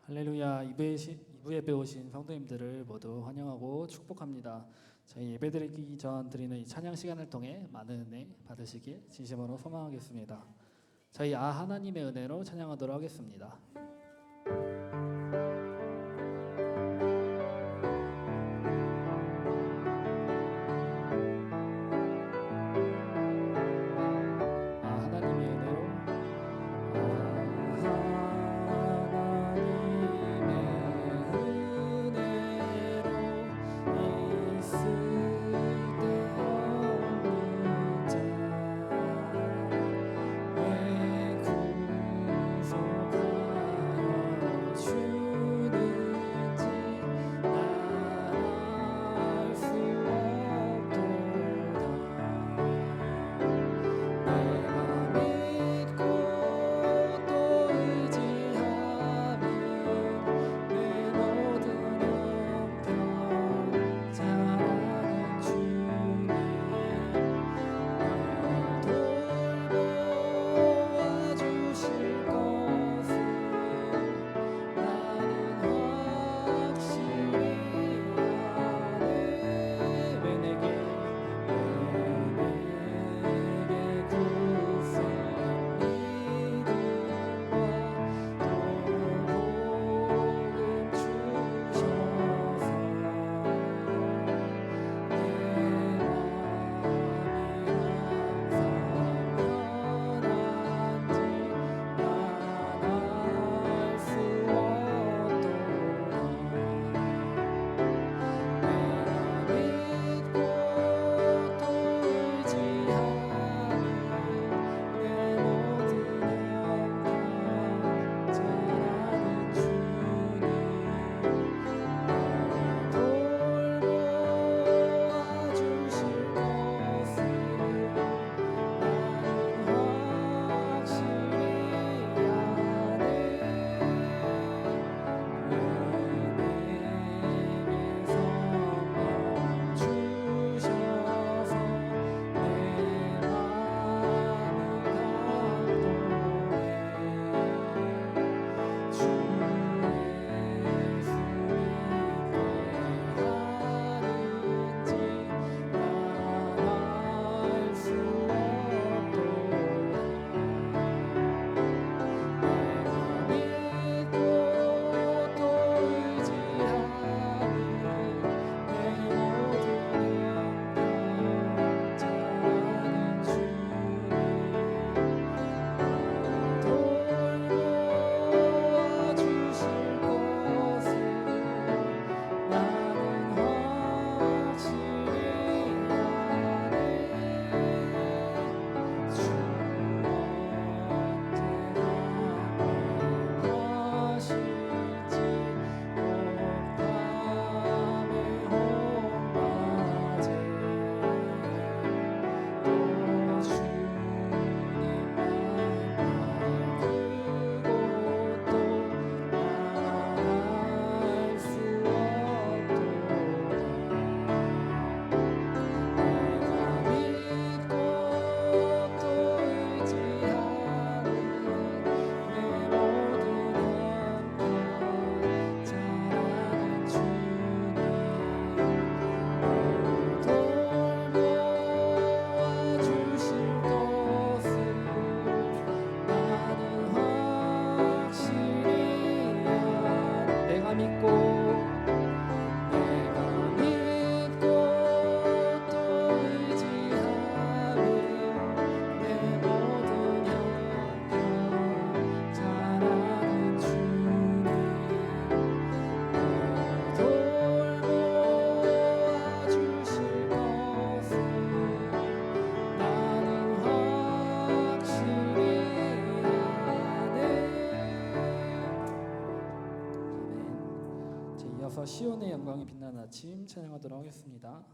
할렐루야. 2부 예배 오신 성도님들을 모두 환영하고 축복합니다. 저희 예배드리기 전 드리는 이 찬양 시간을 통해 많은 은혜 받으시길 진심으로 소망하겠습니다. 저희 하나님의 은혜로 찬양하도록 하겠습니다. 시온의 영광이 빛나는 아침 찬양하도록 하겠습니다.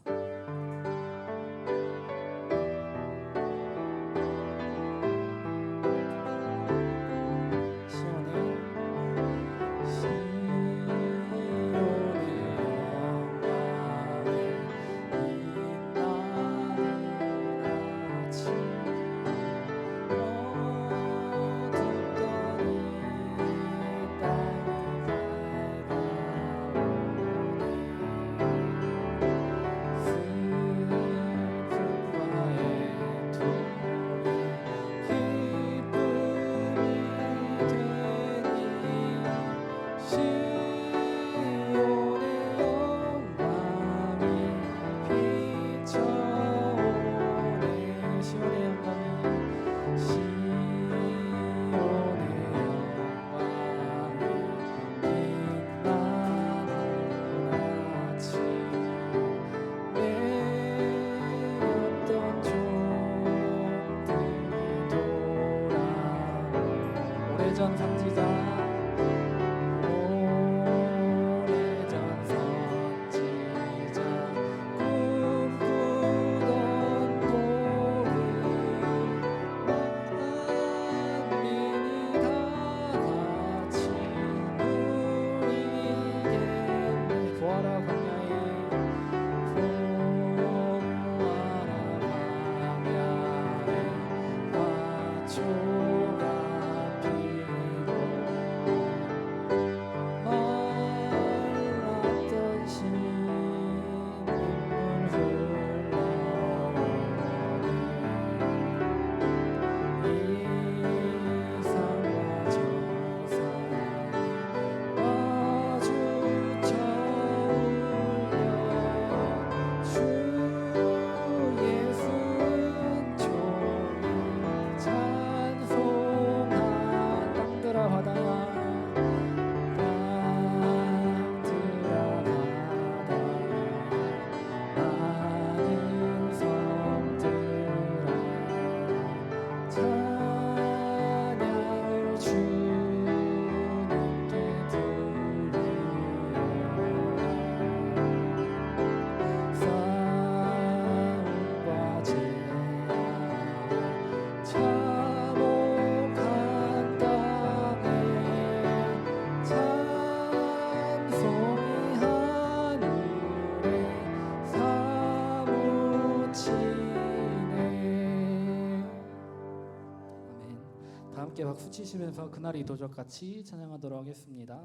함께 박수 치시면서 그날이 도적같이 찬양하도록 하겠습니다.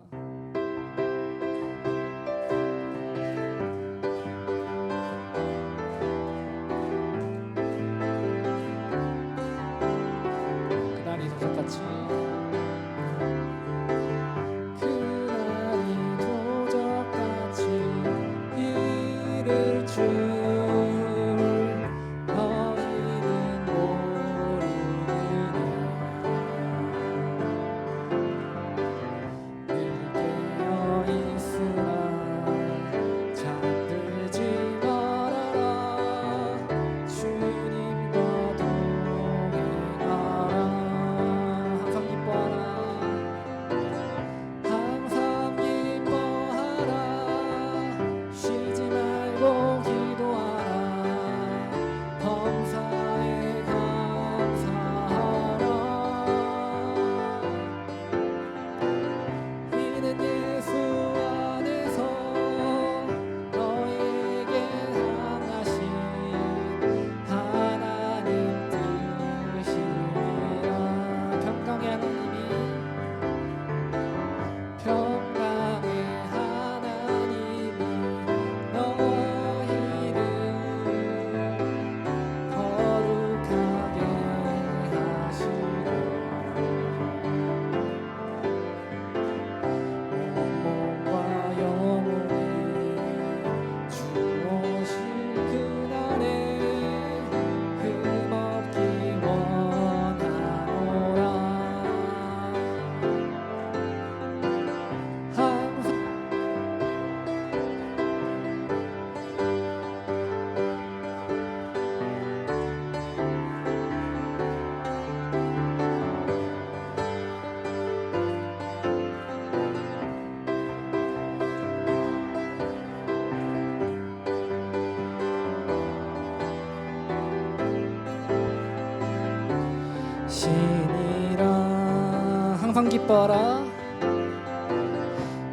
그날이 도적같이 이를 줄 너희는 모르느냐 늘 깨어 있으나 잠들지 말아라 주님과 동행하라 항상 기뻐하라 항상 기뻐하라 쉬지 말고 기도하라 범사에 감사하라 이는 예수 안에서 너에게 향하신 하나님 뜻이니라 평강의 하나님이 너희를 거룩하게 하시고 온몸과 영혼에 주오실 그날에 흠없기 원하노라 항상 신이라 항상 기뻐하라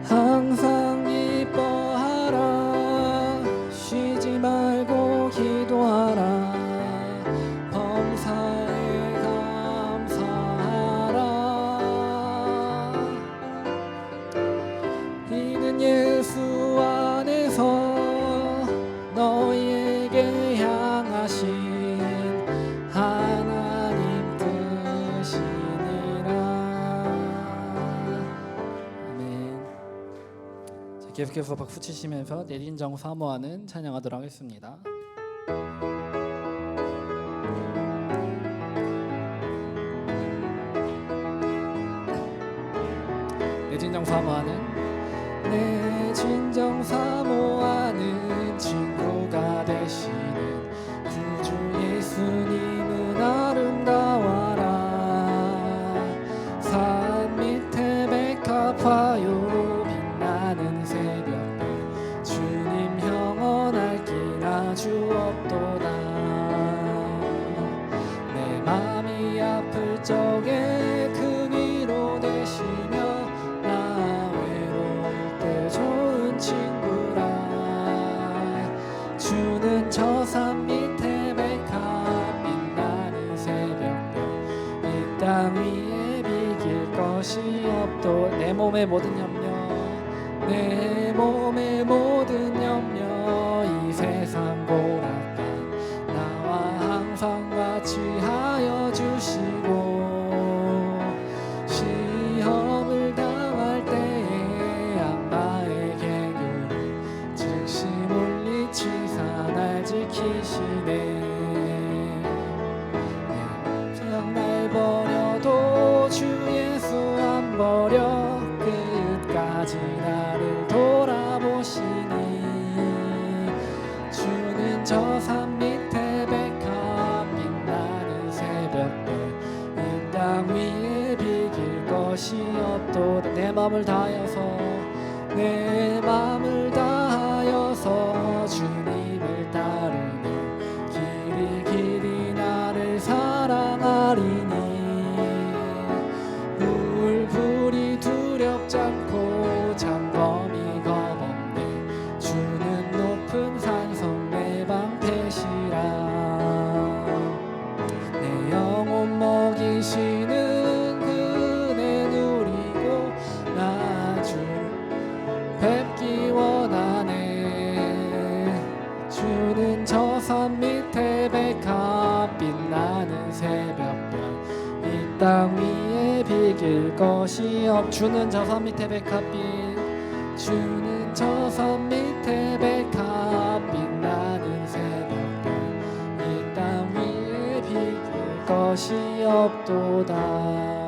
항상 기뻐하라 쉬지 말고 기도하라 범사에 감사하라 이는 예수 안에서 너희에게 향하신 하나님 뜻이니라. 아멘. 자, 계속해서 박수 치시면서 내린정 사모하는 찬양하도록 하겠습니다. 내 진정 사모하는 내 진정 사모하는 친구가 되시는 구주 예수님은 아름다워라 산 밑에 백합화요 빛나는 새벽별 주님 영원할 길 아주 없도다 내 맘이 아플 적에 큰 위로 되시며 나 외로울 때 좋은 친구라 주는 저 산 밑에 백합 빛나는 새벽별 이 땅 위에 비길 것이 없도 내 몸의 모든 염려 내 몸의 모든 염려 이 세상 고락간 나와 항상 같이 하여 주시고 시험을 당할 때에 악마의 개교를 즉시 물리치사 날 지키시네 세상 날 버려도 주 예수 안 버려 끝까지 나를 돌아보시니 주는 저 산 밑에 백합 빛나는 새벽별 이 땅 위에 비길 것이 없도다 내 맘을 다하여서 주님을 따르며 길이 나를 사랑하리니 불이 두렵지 않고 장검이 겁없네 주는 높은 산성 내 방패시라 내 영혼 먹이시는 그 땅 위에 비길 것이 없. 주는 저 산 밑에 백합빛, 주는 저 산 밑에 백합빛. 나는 새벽별 이 땅 위에 비길 것이 없도다. 아멘.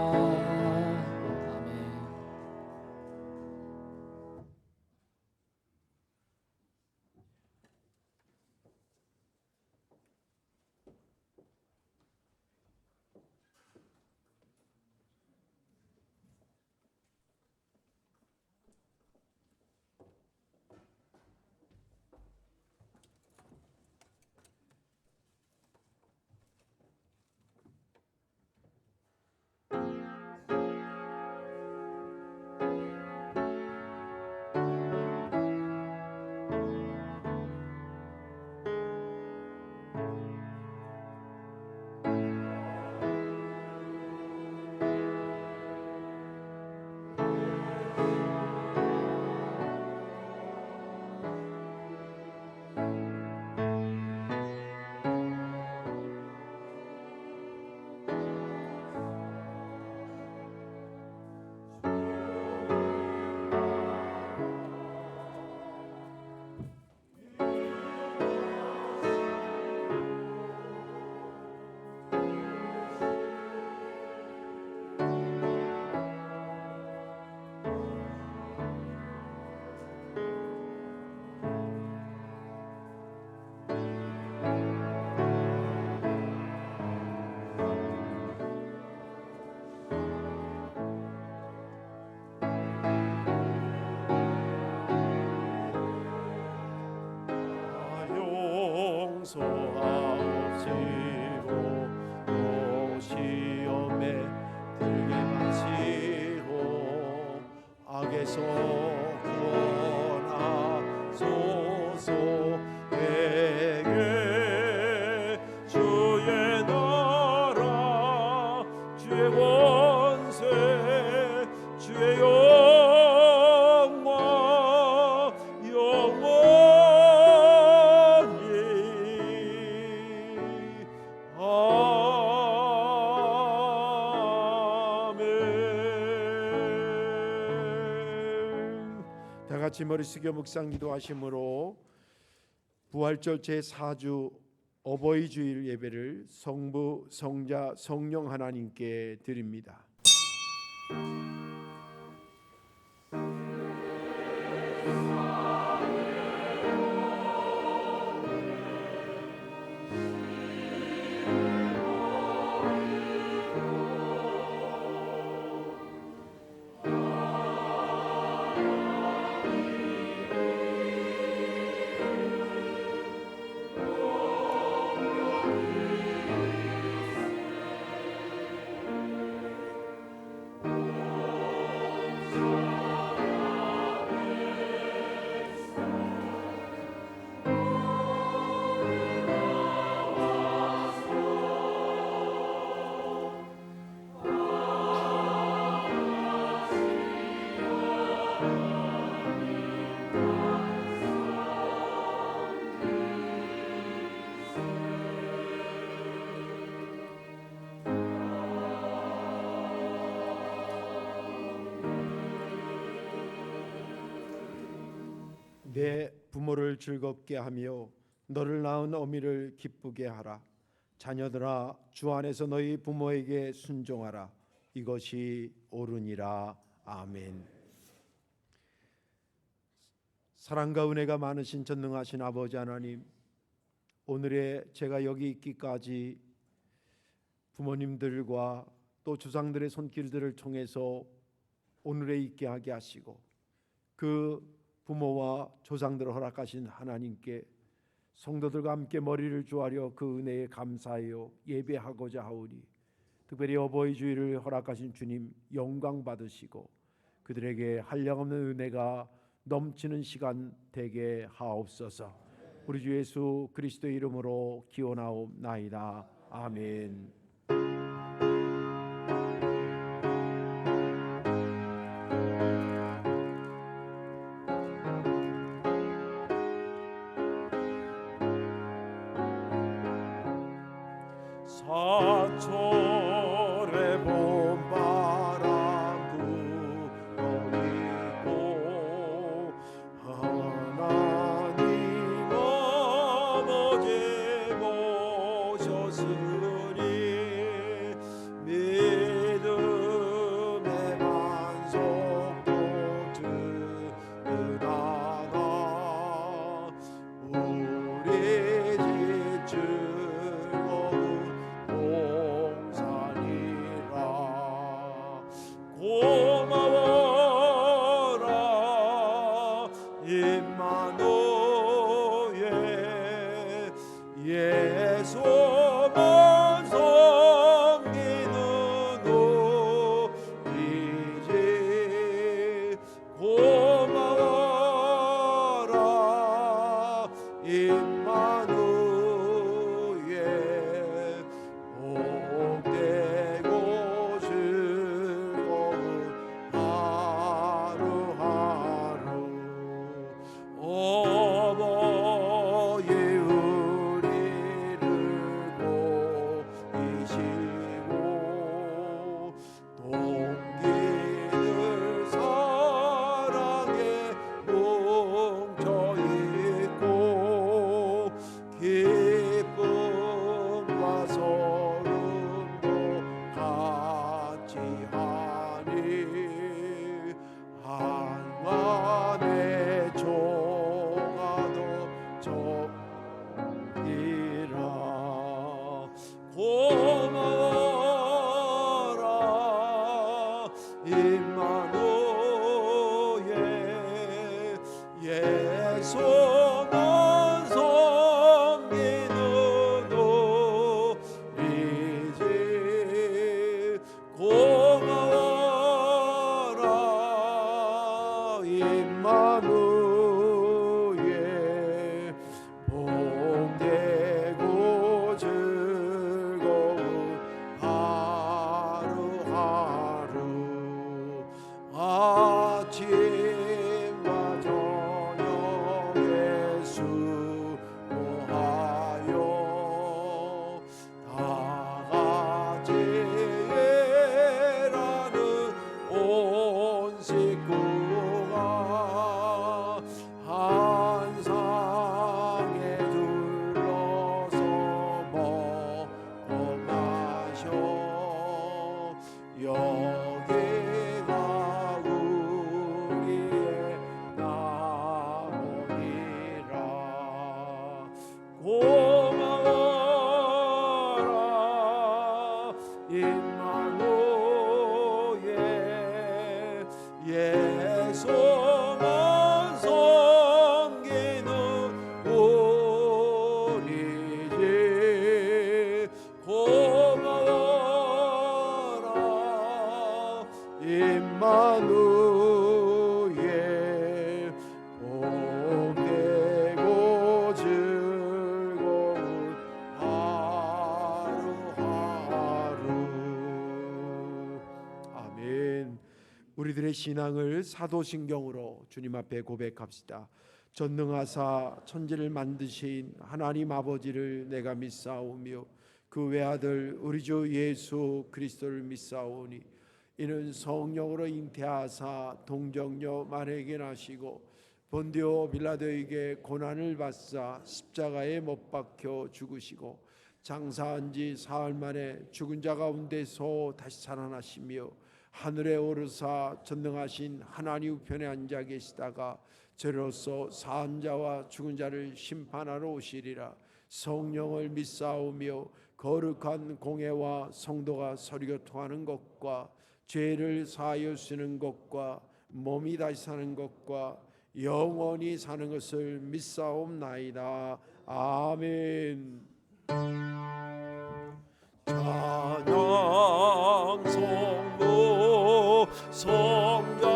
용서하옵시고 또 시험에 들게 마시고 악에서 구원하소서. 내게 주의 나라 주의 권세 주의 영광 영원히 아멘. 다 같이 머리 숙여 묵상 기도하심으로 부활절 제4주 어버이 주일 예배를 성부, 성자, 성령 하나님께 드립니다. 내 부모를 즐겁게 하며 너를 낳은 어미를 기쁘게 하라. 자녀들아 주 안에서 너희 부모에게 순종하라. 이것이 옳으니라. 아멘. 사랑과 은혜가 많으신 전능하신 아버지 하나님, 오늘의 제가 여기 있기까지 부모님들과 또 조상들의 손길들을 통해서 오늘에 있게 하게 하시고 그 부모와 조상들을 허락하신 하나님께 성도들과 함께 머리를 조아려 그 은혜에 감사하여 예배하고자 하오니, 특별히 어버이 주일을 허락하신 주님 영광 받으시고 그들에게 한량없는 은혜가 넘치는 시간 되게 하옵소서. 우리 주 예수 그리스도의 이름으로 기원하옵나이다. 아멘. 사철의 보 임마누엘 복되고 즐거운 하루하루 어머니 우리를 보이시고 동기들 사랑에 뭉쳐있고 기쁨과 서름도 같이 하니 한간의 조가도 적이라 고마워라 임마누엘 예수만 섬기는 우리지 고마워라 임마누엘 복되고 즐거운 하루하루 아침과 저녁에 수고하여 다 같이 일하는 온 식구가 한 상에 둘러서 먹고 마셔 여기가 우리의 남원이라 고마워라 임마누엘 예수만 섬기는 우리지 고마워라 임마누엘 복되고 즐거운 하루하루 아멘. 우리들의 신앙을 사도신경으로 주님 앞에 고백합시다. 전능하사 천지를 만드신 하나님 아버지를 내가 믿사오며 그 외아들 우리 주 예수 그리스도를 믿사오니 이는 성령으로 잉태하사 동정녀 마리아에게 나시고 본디오 빌라도에게 고난을 받사 십자가에 못 박혀 죽으시고 장사한 지 사흘 만에 죽은 자 가운데서 다시 살아나시며 하늘에 오르사 전능하신 하나님 우편에 앉아 계시다가 저로서 사한 자와 죽은 자를 심판하러 오시리라. 성령을 믿사오며 거룩한 공회와 성도가 서로 교통하는 것과 죄를 사하여 주시는 것과 몸이 다시 사는 것과 영원히 사는 것을 믿사옵나이다. 아멘. 찬양 성도 성자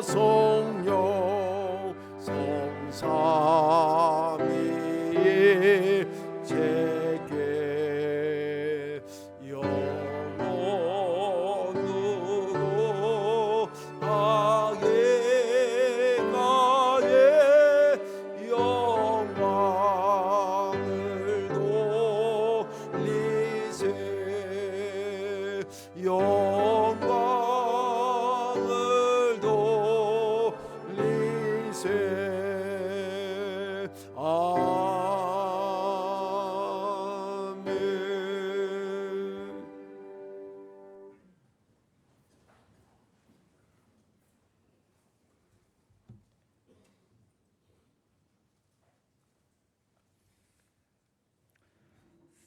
성령 성삼위 제게 영원으로 하게 가에 영광을 돌리세 영광을 돌리세 아멘.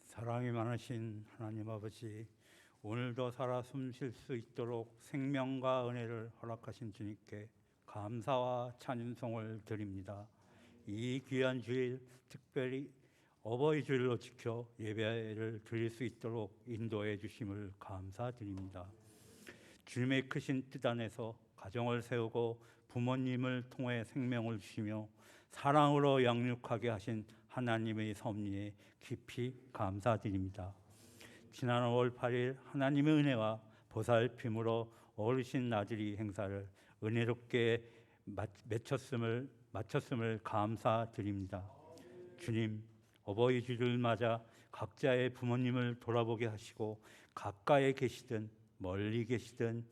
사랑이 많으신 하나님 아버지, 오늘도 살아 숨 쉴 수 있도록 생명과 은혜를 허락하신 주님께 감사와 찬송을 드립니다. 이 귀한 주일 특별히 어버이 주일로 지켜 예배를 드릴 수 있도록 인도해 주심을 감사드립니다. 주님의 크신 뜻 안에서 가정을 세우고 부모님을 통해 생명을 주시며 사랑으로 양육하게 하신 하나님의 섭리에 깊이 감사드립니다. 지난 5월 8일 하나님의 은혜와 보살핌으로 어르신 나들이 행사를 은혜롭게 마쳤음을 감사드립니다. 주님, 어버이 주를 맞아 각자의 부모님을 돌아보게 하시고 가까이 계시든 멀리 계시든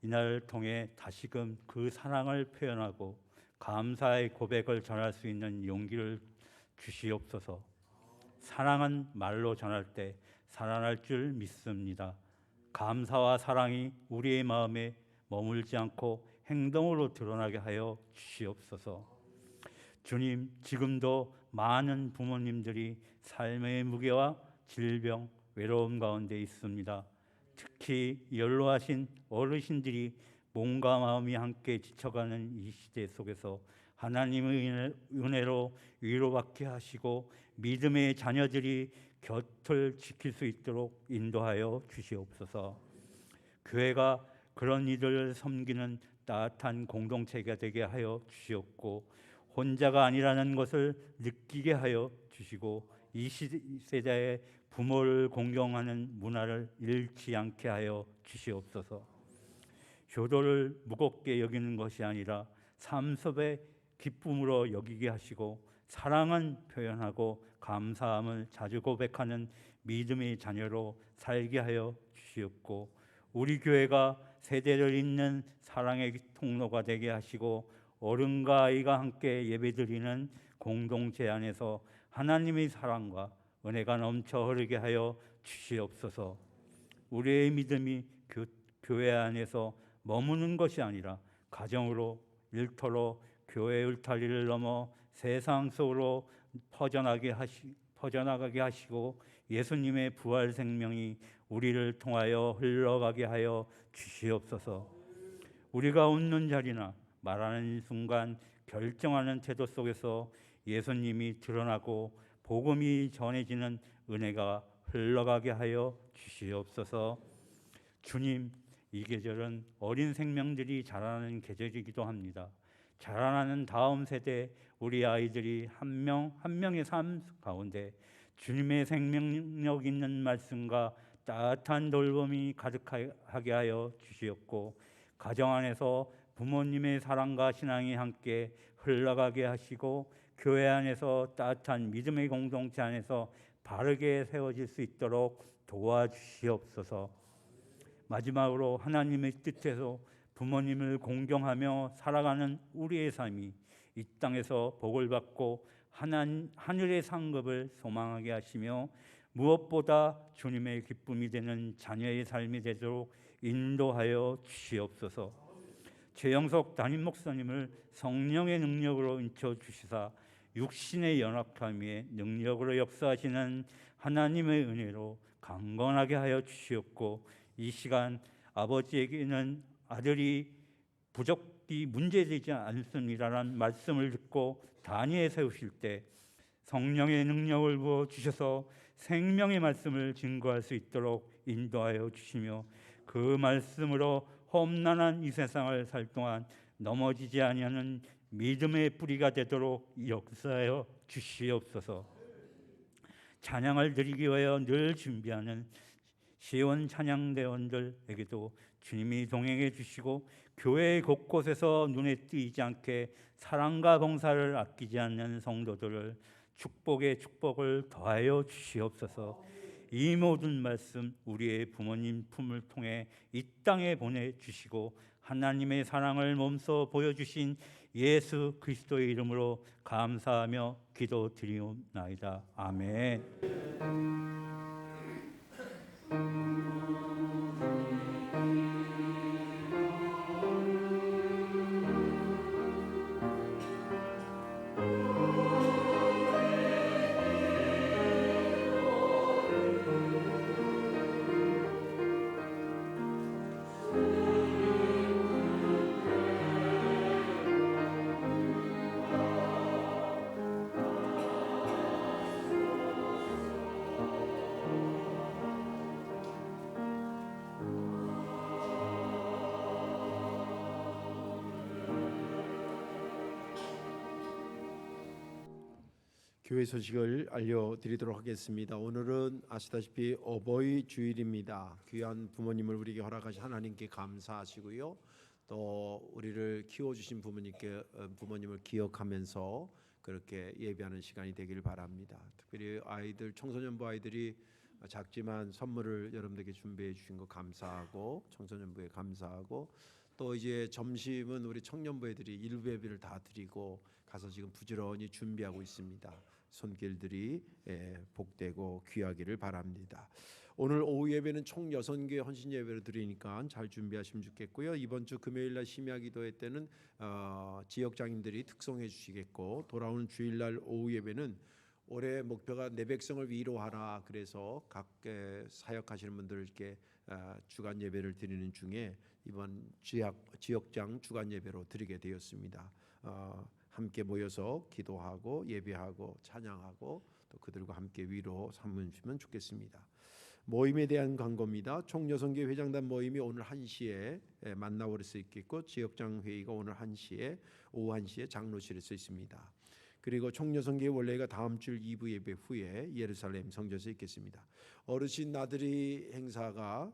이날을 통해 다시금 그 사랑을 표현하고 감사의 고백을 전할 수 있는 용기를 주시옵소서. 사랑은 말로 전할 때 살아날 줄 믿습니다. 감사와 사랑이 우리의 마음에 머물지 않고 행동으로 드러나게 하여 주시옵소서. 주님, 지금도 많은 부모님들이 삶의 무게와 질병, 외로움 가운데 있습니다. 특히 연로하신 어르신들이 몸과 마음이 함께 지쳐가는 이 시대 속에서 하나님의 은혜로 위로받게 하시고 믿음의 자녀들이 곁을 지킬 수 있도록 인도하여 주시옵소서. 교회가 그런 이들을 섬기는 따뜻한 공동체가 되게 하여 주시옵고 혼자가 아니라는 것을 느끼게 하여 주시고 이 세대의 부모를 공경하는 문화를 잃지 않게 하여 주시옵소서. 효도를 무겁게 여기는 것이 아니라 삶 속의 기쁨으로 여기게 하시고 사랑은 표현하고 감사함을 자주 고백하는 믿음의 자녀로 살게 하여 주시옵고 우리 교회가 세대를 잇는 사랑의 통로가 되게 하시고 어른과 아이가 함께 예배드리는 공동체 안에서 하나님의 사랑과 은혜가 넘쳐 흐르게 하여 주시옵소서. 우리의 믿음이 교회 안에서 머무는 것이 아니라 가정으로 일터로 교회 울타리를 넘어 세상 속으로 퍼져나가게 하시고 예수님의 부활 생명이 우리를 통하여 흘러가게 하여 주시옵소서. 우리가 웃는 자리나 말하는 순간 결정하는 태도 속에서 예수님이 드러나고 복음이 전해지는 은혜가 흘러가게 하여 주시옵소서. 주님, 이 계절은 어린 생명들이 자라나는 계절이기도 합니다. 자라나는 다음 세대 우리 아이들이 한 명 한 명의 삶 가운데 주님의 생명력 있는 말씀과 따뜻한 돌봄이 가득하게 하여 주시옵고 가정 안에서 부모님의 사랑과 신앙이 함께 흘러가게 하시고 교회 안에서 따뜻한 믿음의 공동체 안에서 바르게 세워질 수 있도록 도와주시옵소서. 마지막으로 하나님의 뜻에서 부모님을 공경하며 살아가는 우리의 삶이 이 땅에서 복을 받고 하늘의 상급을 소망하게 하시며 무엇보다 주님의 기쁨이 되는 자녀의 삶이 되도록 인도하여 주시옵소서. 최영석 담임 목사님을 성령의 능력으로 인쳐 주시사 육신의 연약함에 능력으로 역사하시는 하나님의 은혜로 강건하게 하여 주시옵고 이 시간 아버지에게는 아들이 부족이 문제되지 않습니다라는 말씀을 듣고 단위에 세우실 때 성령의 능력을 부어 주셔서 생명의 말씀을 증거할 수 있도록 인도하여 주시며 그 말씀으로 험난한 이 세상을 살 동안 넘어지지 아니하는 믿음의 뿌리가 되도록 역사하여 주시옵소서. 찬양을 드리기 위하여 늘 준비하는 시온 찬양대원들에게도 주님이 동행해 주시고 교회 곳곳에서 눈에 띄지 않게 사랑과 봉사를 아끼지 않는 성도들을 축복에 축복을 더하여 주시옵소서. 이 모든 말씀 우리의 부모님 품을 통해 이 땅에 보내주시고 하나님의 사랑을 몸소 보여주신 예수 그리스도의 이름으로 감사하며 기도드리옵나이다. 아멘. 교회 소식을 알려드리도록 하겠습니다. 오늘은 아시다시피 어버이 주일입니다. 귀한 부모님을 우리에게 허락하신 하나님께 감사하시고요. 또 우리를 키워주신 부모님을 기억하면서 그렇게 예배하는 시간이 되길 바랍니다. 특별히 아이들, 청소년부 아이들이 작지만 선물을 여러분들에게 준비해 주신 거 감사하고, 청소년부에 감사하고, 또 이제 점심은 우리 청년부 애들이 일부 예배를 다 드리고 가서 지금 부지런히 준비하고 있습니다. 손길들이 복되고 귀하기를 바랍니다. 오늘 오후 예배는 총 6개 헌신 예배를 드리니까 잘 준비하시면 좋겠고요. 이번 주 금요일날 심야 기도회 때는 지역장님들이 특송해 주시겠고, 돌아오는 주일날 오후 예배는 올해 목표가 내 백성을 위로하라. 그래서 각 사역하시는 분들께 주간 예배를 드리는 중에 이번 지역장 주간 예배로 드리게 되었습니다. 함께 모여서 기도하고 예배하고 찬양하고 또 그들과 함께 위로 삼으시면 좋겠습니다. 모임에 대한 광고입니다. 총여성교 회장단 모임이 오늘 1시에 만나볼 수 있겠고, 지역장 회의가 오늘 1시에 오후 1시에 장로실에서 있습니다. 그리고 총여성교회 원래가 다음 주 2부 예배 후에 예루살렘 성전에서 있겠습니다. 어르신 나들이 행사가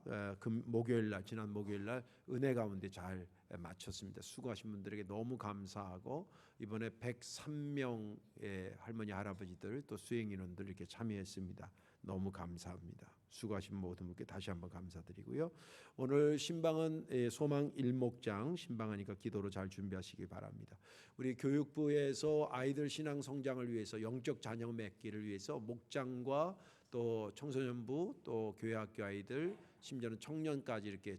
지난 목요일날 은혜 가운데 잘 마쳤습니다. 수고하신 분들에게 너무 감사하고, 이번에 103명의 할머니 할아버지들 또 수행인원들 이렇게 참여했습니다. 너무 감사합니다. 수고하신 모든 분께 다시 한번 감사드리고요. 오늘 신방은 소망 일목장 신방하니까 기도로 잘 준비하시기 바랍니다. 우리 교육부에서 아이들 신앙 성장을 위해서, 영적 자녀 맺기를 위해서 목장과 또 청소년부 또 교회학교 아이들, 심지어는 청년까지 이렇게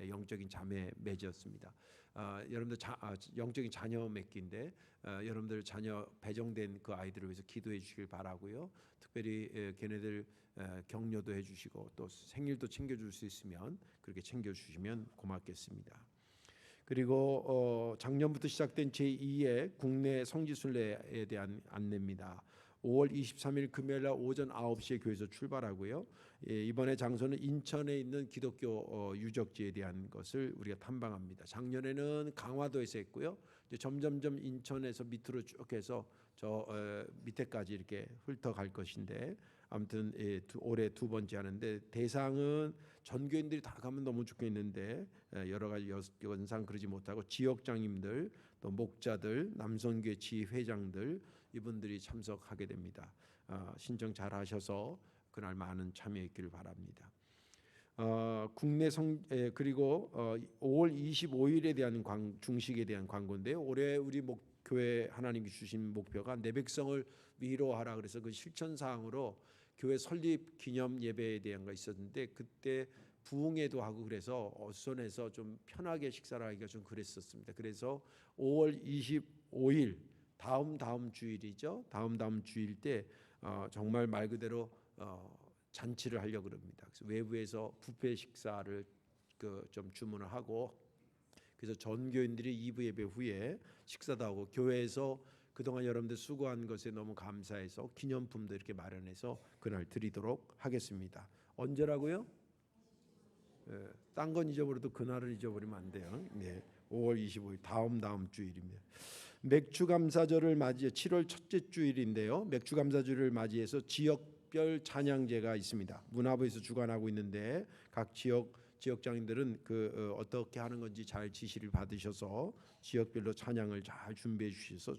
영적인 자매 맺었습니다. 여러분들 영적인 자녀 맺기인데 여러분들 자녀 배정된 그 아이들을 위해서 기도해 주시길 바라고요. 특별히 걔네들 격려도 해주시고 또 생일도 챙겨줄 수 있으면 그렇게 챙겨주시면 고맙겠습니다. 그리고 작년부터 시작된 제2의 국내 성지순례에 대한 안내입니다. 5월 23일 금요일 날 오전 9시에 교회에서 출발하고요. 이번에 장소는 인천에 있는 기독교 유적지에 대한 것을 우리가 탐방합니다. 작년에는 강화도에서 했고요. 이제 점점점 인천에서 밑으로 쭉 해서 저 밑에까지 이렇게 훑어갈 것인데, 아무튼 올해 2번째 하는데, 대상은 전교인들이 다 가면 너무 좋겠는데 여러 가지 연상 그러지 못하고 지역장님들, 또 목자들, 남성교회 지회장들 이분들이 참석하게 됩니다. 신청 잘 하셔서 그날 많은 참여했기를 바랍니다. 그리고 5월 25일에 대한 중식에 대한 광고인데요. 올해 우리 교회 하나님이 주신 목표가 내 백성을 위로하라. 그래서 그 실천 사항으로 교회 설립 기념 예배에 대한 거 있었는데, 그때 부흥회도 하고 그래서 어선에서 좀 편하게 식사를 하기가 좀 그랬었습니다. 그래서 5월 25일 다음 주일이죠. 다음 주일 때 정말 말 그대로 잔치를 하려고 합니다. 그래서 외부에서 뷔페 식사를 좀 주문을 하고, 그래서 전교인들이 2부 예배 후에 식사도 하고, 교회에서 그동안 여러분들 수고한 것에 너무 감사해서 기념품도 이렇게 마련해서 그날 드리도록 하겠습니다. 언제라고요? 딴 건 잊어버려도 그날을 잊어버리면 안 돼요. 네, 5월 25일 다음 주일입니다. 맥주감사절을 맞이해 7월 첫째 주일인데요. 맥주감사절을 맞이해서 지역별 찬양제가 있습니다. 문화부에서 주관하고 있는데 각 지역장님들은 어떻게 하는 건지 잘 지시를 받으셔서 지역별로 찬양을 잘 준비해 주셔서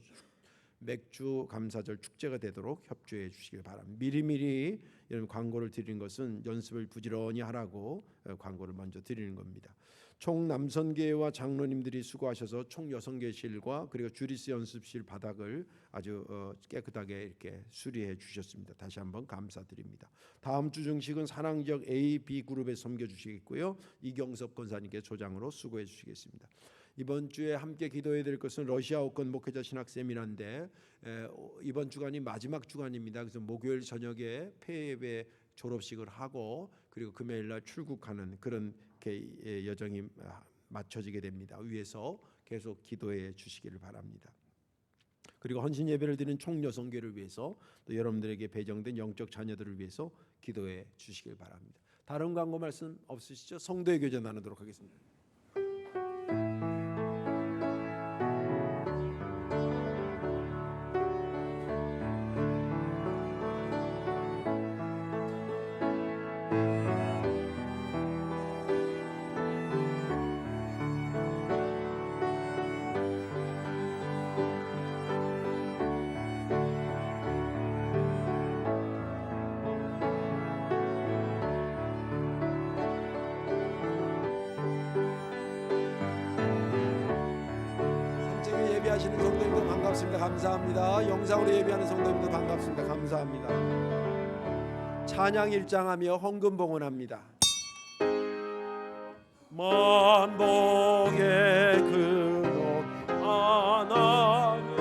맥주 감사절 축제가 되도록 협조해 주시길 바랍니다. 미리미리 이런 광고를 드리는 것은 연습을 부지런히 하라고 광고를 먼저 드리는 겁니다. 총 남선교회와 장로님들이 수고하셔서 총 여성교실과 그리고 주리스 연습실 바닥을 아주 깨끗하게 이렇게 수리해 주셨습니다. 다시 한번 감사드립니다. 다음 주 중식은 사랑지역 A, B 그룹에 섬겨주시겠고요. 이경섭 권사님께 조장으로 수고해 주시겠습니다. 이번 주에 함께 기도해야 될 것은 러시아어권 목회자 신학 세미나인데, 이번 주간이 마지막 주간입니다. 그래서 목요일 저녁에 폐예배 졸업식을 하고 그리고 금요일 날 출국하는 그런 여정이 맞춰지게 됩니다. 위에서 계속 기도해 주시기를 바랍니다. 그리고 헌신 예배를 드리는 총여성교회를 위해서 또 여러분들에게 배정된 영적 자녀들을 위해서 기도해 주시길 바랍니다. 다른 광고 말씀 없으시죠? 성도의 교제 나누도록 하겠습니다. 반갑습니다. 감사합니다. 영상으로 예배하는 성도님들 반갑습니다. 감사합니다. 찬양 일장하며 헌금 봉헌합니다. 만복의 근원 하나님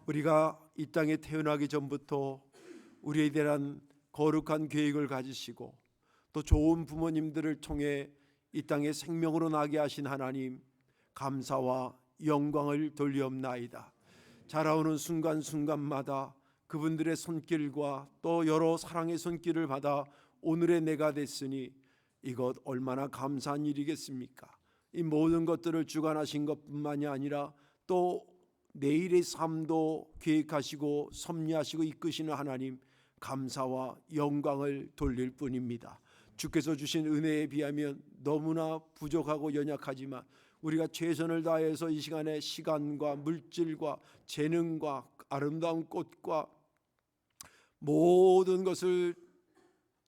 우리가 이 땅에 태어나기 전부터 우리에 대한 거룩한 계획을 가지시고 또 좋은 부모님들을 통해 이 땅에 생명으로 나게 하신 하나님 감사와 영광을 돌리옵나이다. 자라오는 순간순간마다 그분들의 손길과 또 여러 사랑의 손길을 받아 오늘의 내가 됐으니 이것 얼마나 감사한 일이겠습니까? 이 모든 것들을 주관하신 것뿐만이 아니라 또 내일의 삶도 계획하시고 섭리하시고 이끄시는 하나님 감사와 영광을 돌릴 뿐입니다. 주께서 주신 은혜에 비하면 너무나 부족하고 연약하지만 우리가 최선을 다해서 이 시간에 시간과 물질과 재능과 아름다운 꽃과 모든 것을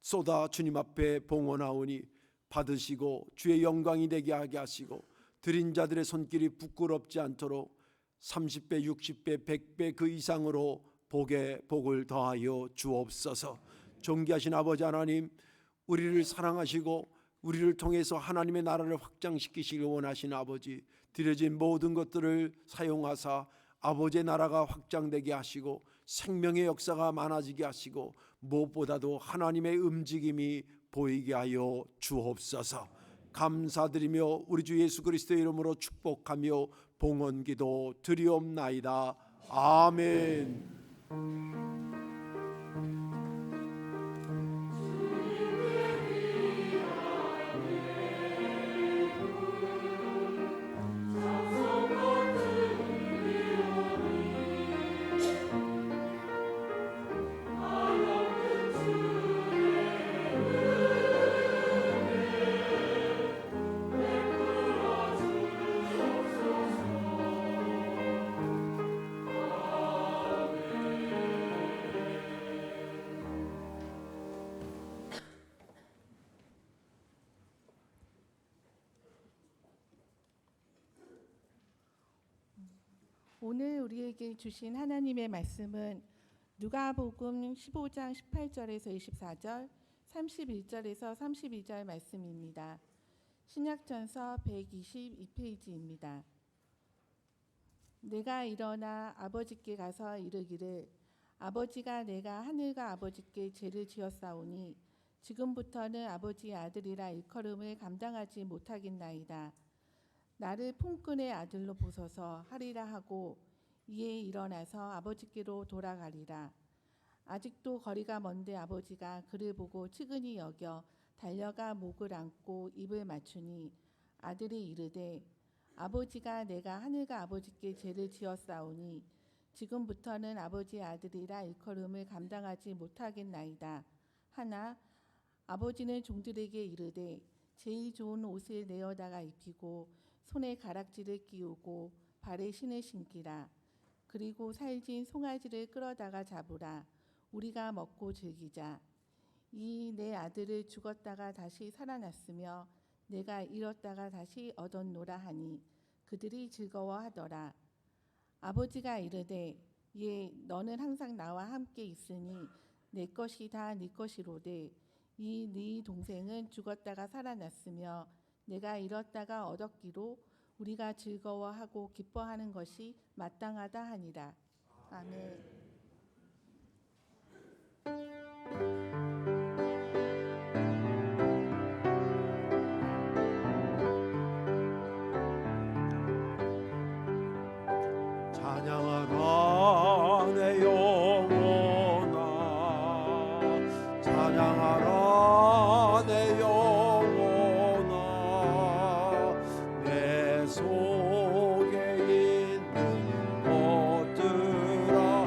쏟아 주님 앞에 봉헌하오니 받으시고 주의 영광이 되게 하게 하시고 드린 자들의 손길이 부끄럽지 않도록 30배, 60배, 100배 그 이상으로 복을 더하여 주옵소서. 존귀하신 아버지 하나님, 우리를 사랑하시고 우리를 통해서 하나님의 나라를 확장시키시길 원하신 아버지, 드려진 모든 것들을 사용하사 아버지의 나라가 확장되게 하시고 생명의 역사가 많아지게 하시고 무엇보다도 하나님의 움직임이 보이게 하여 주옵소서. 감사드리며 우리 주 예수 그리스도의 이름으로 축복하며 봉헌기도 드리옵나이다. 아멘. 오늘 우리에게 주신 하나님의 말씀은 누가복음 15장 18절에서 24절, 31절에서 32절 말씀입니다. 신약전서 122페이지입니다. 내가 일어나 아버지께 가서 이르기를 아버지가 내가 하늘과 아버지께 죄를 지었사오니 지금부터는 아버지의 아들이라 일컬음을 감당하지 못하겠나이다. 나를 품꾼의 아들로 보소서 하리라 하고 이에 일어나서 아버지께로 돌아가리라. 아직도 거리가 먼데 아버지가 그를 보고 측은히 여겨 달려가 목을 안고 입을 맞추니 아들이 이르되 아버지가 내가 하늘과 아버지께 죄를 지었사오니 지금부터는 아버지의 아들이라 일컬음을 감당하지 못하겠나이다 하나 아버지는 종들에게 이르되 제일 좋은 옷을 내어다가 입히고 손에 가락지를 끼우고 발에 신을 신기라. 그리고 살진 송아지를 끌어다가 잡으라. 우리가 먹고 즐기자. 이 내 아들을 죽었다가 다시 살아났으며 내가 잃었다가 다시 얻었노라 하니 그들이 즐거워하더라. 아버지가 이르되 예 너는 항상 나와 함께 있으니 내 것이 다 네 것이로되 이 네 동생은 죽었다가 살아났으며 내가 잃었다가 얻었기로 우리가 즐거워하고 기뻐하는 것이 마땅하다 하니라. 아멘. 찬양하라 내 영혼아, 찬양하라 내 영혼아, 내 속에 있는 것들아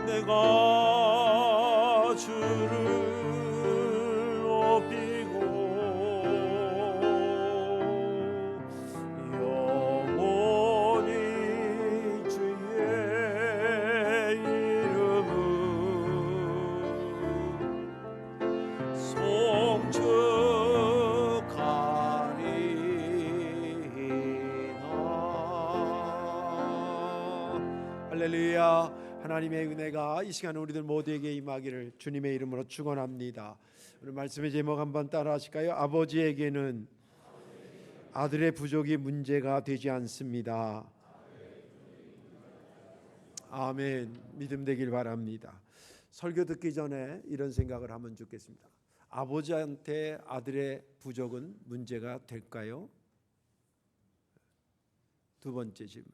내가 주를 높이고 영원히 주의 이름을 송축하리나. 할렐루야. 하나님의 은혜가 이 시간 우리들 모두에게 임하기를 주님의 이름으로 축원합니다. 오늘 말씀의 제목 한번 따라 하실까요? 아버지에게는 아들의 부족이 문제가 되지 않습니다. 아멘. 믿음 되길 바랍니다. 설교 듣기 전에 이런 생각을 하면 좋겠습니다. 아버지한테 아들의 부족은 문제가 될까요? 두 번째 질문.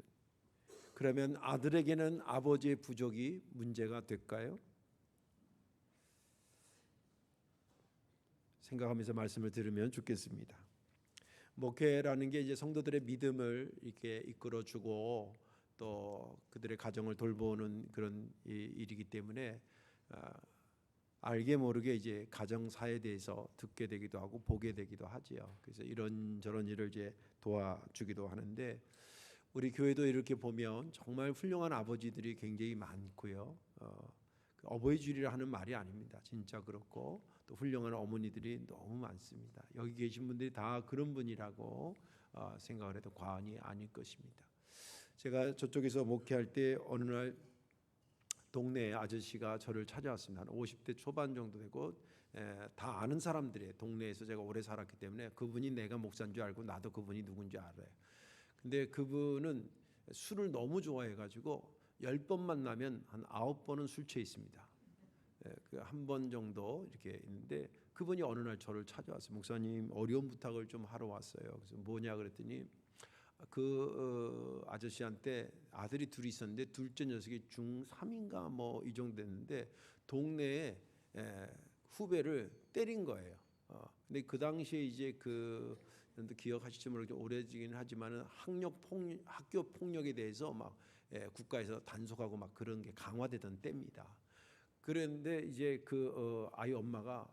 그러면 아들에게는 아버지의 부족이 문제가 될까요? 생각하면서 말씀을 들으면 좋겠습니다. 목회라는 게 이제 성도들의 믿음을 이렇게 이끌어주고 또 그들의 가정을 돌보는 그런 일이기 때문에 알게 모르게 이제 가정사에 대해서 듣게 되기도 하고 보게 되기도 하지요. 그래서 이런저런 일을 이제 도와주기도 하는데 우리 교회도 이렇게 보면 정말 훌륭한 아버지들이 굉장히 많고요. 어버이 주일이라 하는 말이 아닙니다. 진짜 그렇고 또 훌륭한 어머니들이 너무 많습니다. 여기 계신 분들이 다 그런 분이라고 생각을 해도 과언이 아닐 것입니다. 제가 저쪽에서 목회할 때 어느 날 동네 아저씨가 저를 찾아왔습니다. 한 50대 초반 정도 되고 다 아는 사람들이에요. 동네에서 제가 오래 살았기 때문에 그분이 내가 목사인 줄 알고 나도 그분이 누군지 알아요. 근데 그분은 술을 너무 좋아해가지고 10번 만나면 한 9번은 술 취해 있습니다. 한 번 정도 이렇게 있는데 그분이 어느 날 저를 찾아왔어요. 목사님 어려운 부탁을 좀 하러 왔어요. 그래서 뭐냐 그랬더니 아저씨한테 아들이 둘이 있었는데 둘째 녀석이 중3인가 뭐 이 정도 됐는데 동네에 후배를 때린 거예요. 근데 그 당시에 이제 기억하실지 모르겠지만 오래지긴 하지만은 학교 폭력에 대해서 막 국가에서 단속하고 막 그런 게 강화되던 때입니다. 그런데 이제 아이 엄마가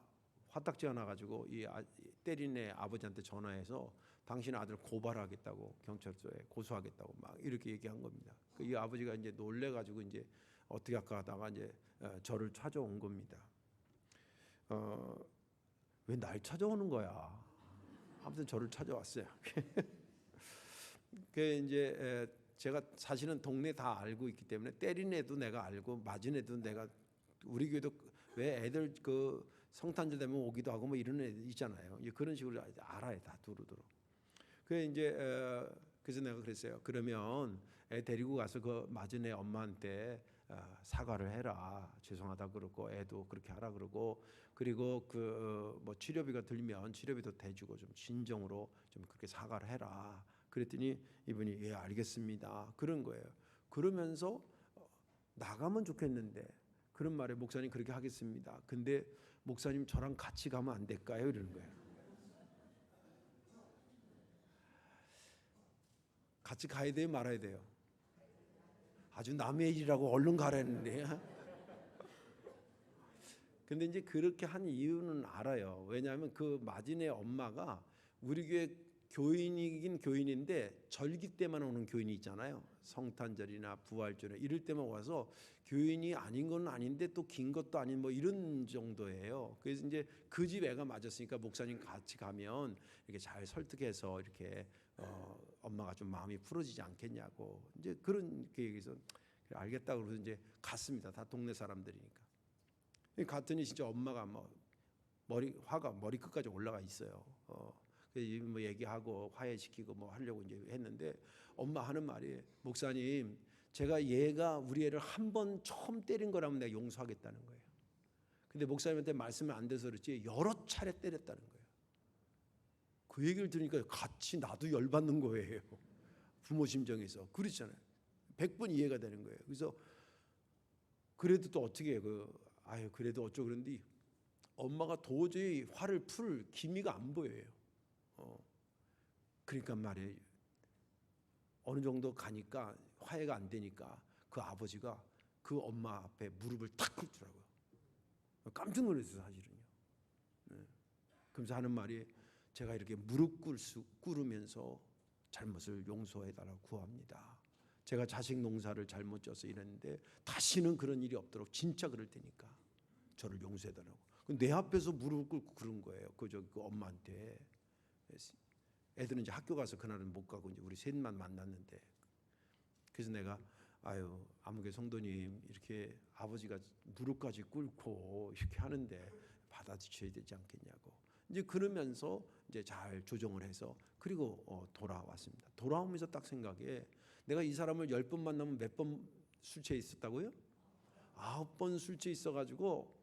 화딱지가 나가지고 때린 애 아버지한테 전화해서 당신 아들 고발하겠다고 경찰서에 고소하겠다고 막 이렇게 얘기한 겁니다. 이 아버지가 이제 놀래가지고 이제 어떻게 할까 하다가 이제 저를 찾아온 겁니다. 왜 날 찾아오는 거야? 아무튼 저를 찾아왔어요. 그 이제 제가 사실은 동네 다 알고 있기 때문에 때린 애도 내가 알고 맞은 애도 내가 우리 교회도 왜 애들 성탄절 되면 오기도 하고 뭐 이런 애 있잖아요. 그런 식으로 알아요 다 두루두루. 그래서 내가 그랬어요. 그러면 애 데리고 가서 그 맞은 애 엄마한테 사과를 해라. 죄송하다 그러고 애도 그렇게 하라 그러고 그리고 뭐 치료비가 들면 치료비도 대주고 좀 진정으로 좀 그렇게 사과를 해라. 그랬더니 이분이 예 알겠습니다. 그런 거예요. 그러면서 나가면 좋겠는데 그런 말에 목사님 그렇게 하겠습니다. 근데 목사님 저랑 같이 가면 안 될까요? 이러는 거예요. 같이 가야 돼요, 말아야 돼요? 아주 남의 일이라고 얼른 가라는데. 근데 이제 그렇게 한 이유는 알아요. 왜냐하면 그 마진의 엄마가 우리 교회 교인이긴 교인인데 절기 때만 오는 교인이 있잖아요. 성탄절이나 부활절이나 이럴 때만 와서 교인이 아닌 건 아닌데 또 긴 것도 아닌 뭐 이런 정도예요. 그래서 이제 그 집 애가 맞았으니까 목사님 같이 가면 이렇게 잘 설득해서 이렇게 엄마가 좀 마음이 풀어지지 않겠냐고 이제 그런 계획에서 알겠다 그래서 이제 갔습니다. 다 동네 사람들이니까. 갔더니 진짜 엄마가 뭐 화가 머리 끝까지 올라가 있어요. 그래서 뭐 얘기하고 화해시키고 뭐 하려고 이제 했는데 엄마 하는 말이 목사님 제가 얘가 우리 애를 한 번 처음 때린 거라면 내가 용서하겠다는 거예요. 근데 목사님한테 말씀을 안 돼서 그렇지 여러 차례 때렸다는 거예요. 그 얘기를 들으니까 같이 나도 열받는 거예요. 부모 심정에서 그렇잖아요. 100번 이해가 되는 거예요. 그래서 그래도 또 어떻게 그래도 어쩌고 그런데 엄마가 도저히 화를 풀 기미가 안 보여요. 그러니까 말이에요. 어느 정도 가니까 화해가 안 되니까 그 아버지가 그 엄마 앞에 무릎을 탁 꿇더라고요. 깜짝 놀랐어요, 사실은요. 네. 그러면서 하는 말이 제가 이렇게 무릎 꿇으면서 잘못을 용서해달라고 구합니다. 제가 자식 농사를 잘못 져서 이랬는데 다시는 그런 일이 없도록 진짜 그럴 테니까 저를 용서해달라고. 내 앞에서 무릎 꿇고 그런 거예요. 그 엄마한테. 애들은 이제 학교 가서 그날은 못 가고 이제 우리 셋만 만났는데, 그래서 내가 아유 아무개 성도님 이렇게 아버지가 무릎까지 꿇고 이렇게 하는데 받아주셔야 되지 않겠냐고. 이제 그러면서 이제 잘 조정을 해서 그리고 돌아왔습니다. 돌아오면서 딱 생각해, 내가 이 사람을 10번 만나면 몇 번 술 취해 있었다고요? 9번 술 취해 있어가지고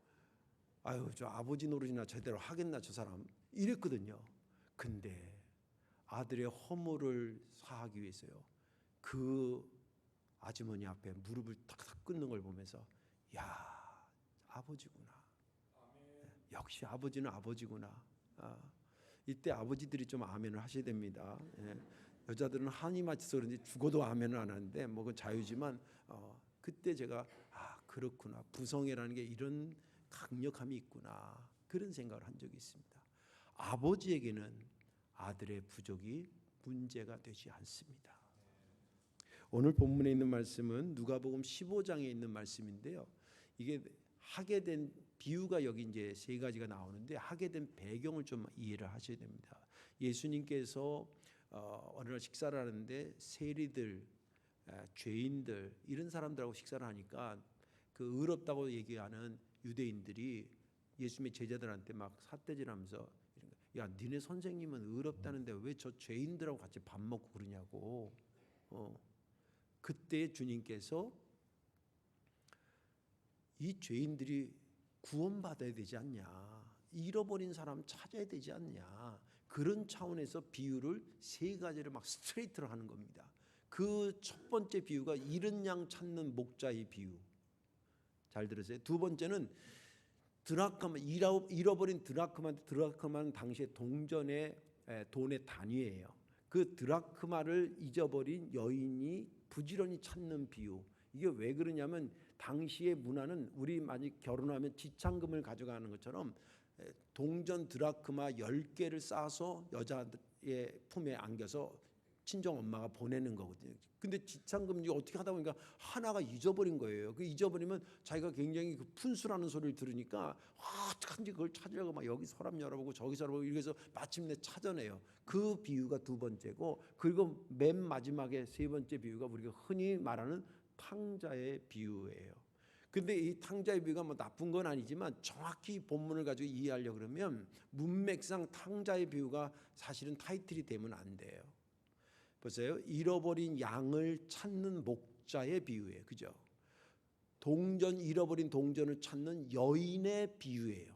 아유 저 아버지 노릇이나 제대로 하겠나 저 사람 이랬거든요. 근데 아들의 허물을 사하기 위해서요, 그 아주머니 앞에 무릎을 탁탁 꿇는 걸 보면서 야 아버지구나. 역시 아버지는 아버지구나. 이때 아버지들이 좀 아멘을 하셔야 됩니다. 여자들은 한이 맞춰서 그런지 죽어도 아멘을 안 하는데 뭐 그건 자유지만 그때 제가 그렇구나, 부성애라는 게 이런 강력함이 있구나, 그런 생각을 한 적이 있습니다. 아버지에게는 아들의 부족이 문제가 되지 않습니다. 오늘 본문에 있는 말씀은 누가복음 15장에 있는 말씀인데요. 이게 하게 된 비유가 여기 이제 3가지가 나오는데 하게 된 배경을 좀 이해를 하셔야 됩니다. 예수님께서 어느 날 식사를 하는데 세리들, 죄인들 이런 사람들하고 식사를 하니까 그 의롭다고 얘기하는 유대인들이 예수님의 제자들한테 막 삿대질하면서 야 니네 선생님은 의롭다는데 왜 저 죄인들하고 같이 밥 먹고 그러냐고. 그때 주님께서 이 죄인들이 구원받아야 되지 않냐, 잃어버린 사람 찾아야 되지 않냐, 그런 차원에서 비유를 3가지를 막 스트레이트로 하는 겁니다. 그 첫 번째 비유가 잃은 양 찾는 목자의 비유. 잘 들으세요. 두 번째는 드라크마, 잃어버린 드라크마는 당시에 동전의 돈의 단위예요. 그 드라크마를 잊어버린 여인이 부지런히 찾는 비유. 이게 왜 그러냐면 당시의 문화는 우리 만약 결혼하면 지창금을 가져가는 것처럼 동전 드라크마 10개를 쌓아서 여자의 품에 안겨서 친정 엄마가 보내는 거거든요. 근데 지창금이 어떻게 하다 보니까 하나가 잊어버린 거예요. 그 잊어버리면 자기가 굉장히 그 푼수라는 소리를 들으니까 어떡한지 그걸 찾으려고 막 여기 서랍 열어보고 저기 열어보고 이래서 마침내 찾아내요. 그 비유가 2번째고, 그리고 맨 마지막에 3번째 비유가 우리가 흔히 말하는 탕자의 비유예요. 근데 이 탕자의 비유가 뭐 나쁜 건 아니지만 정확히 본문을 가지고 이해하려고 그러면 문맥상 탕자의 비유가 사실은 타이틀이 되면 안 돼요. 보세요. 잃어버린 양을 찾는 목자의 비유예요. 그죠? 잃어버린 동전을 찾는 여인의 비유예요.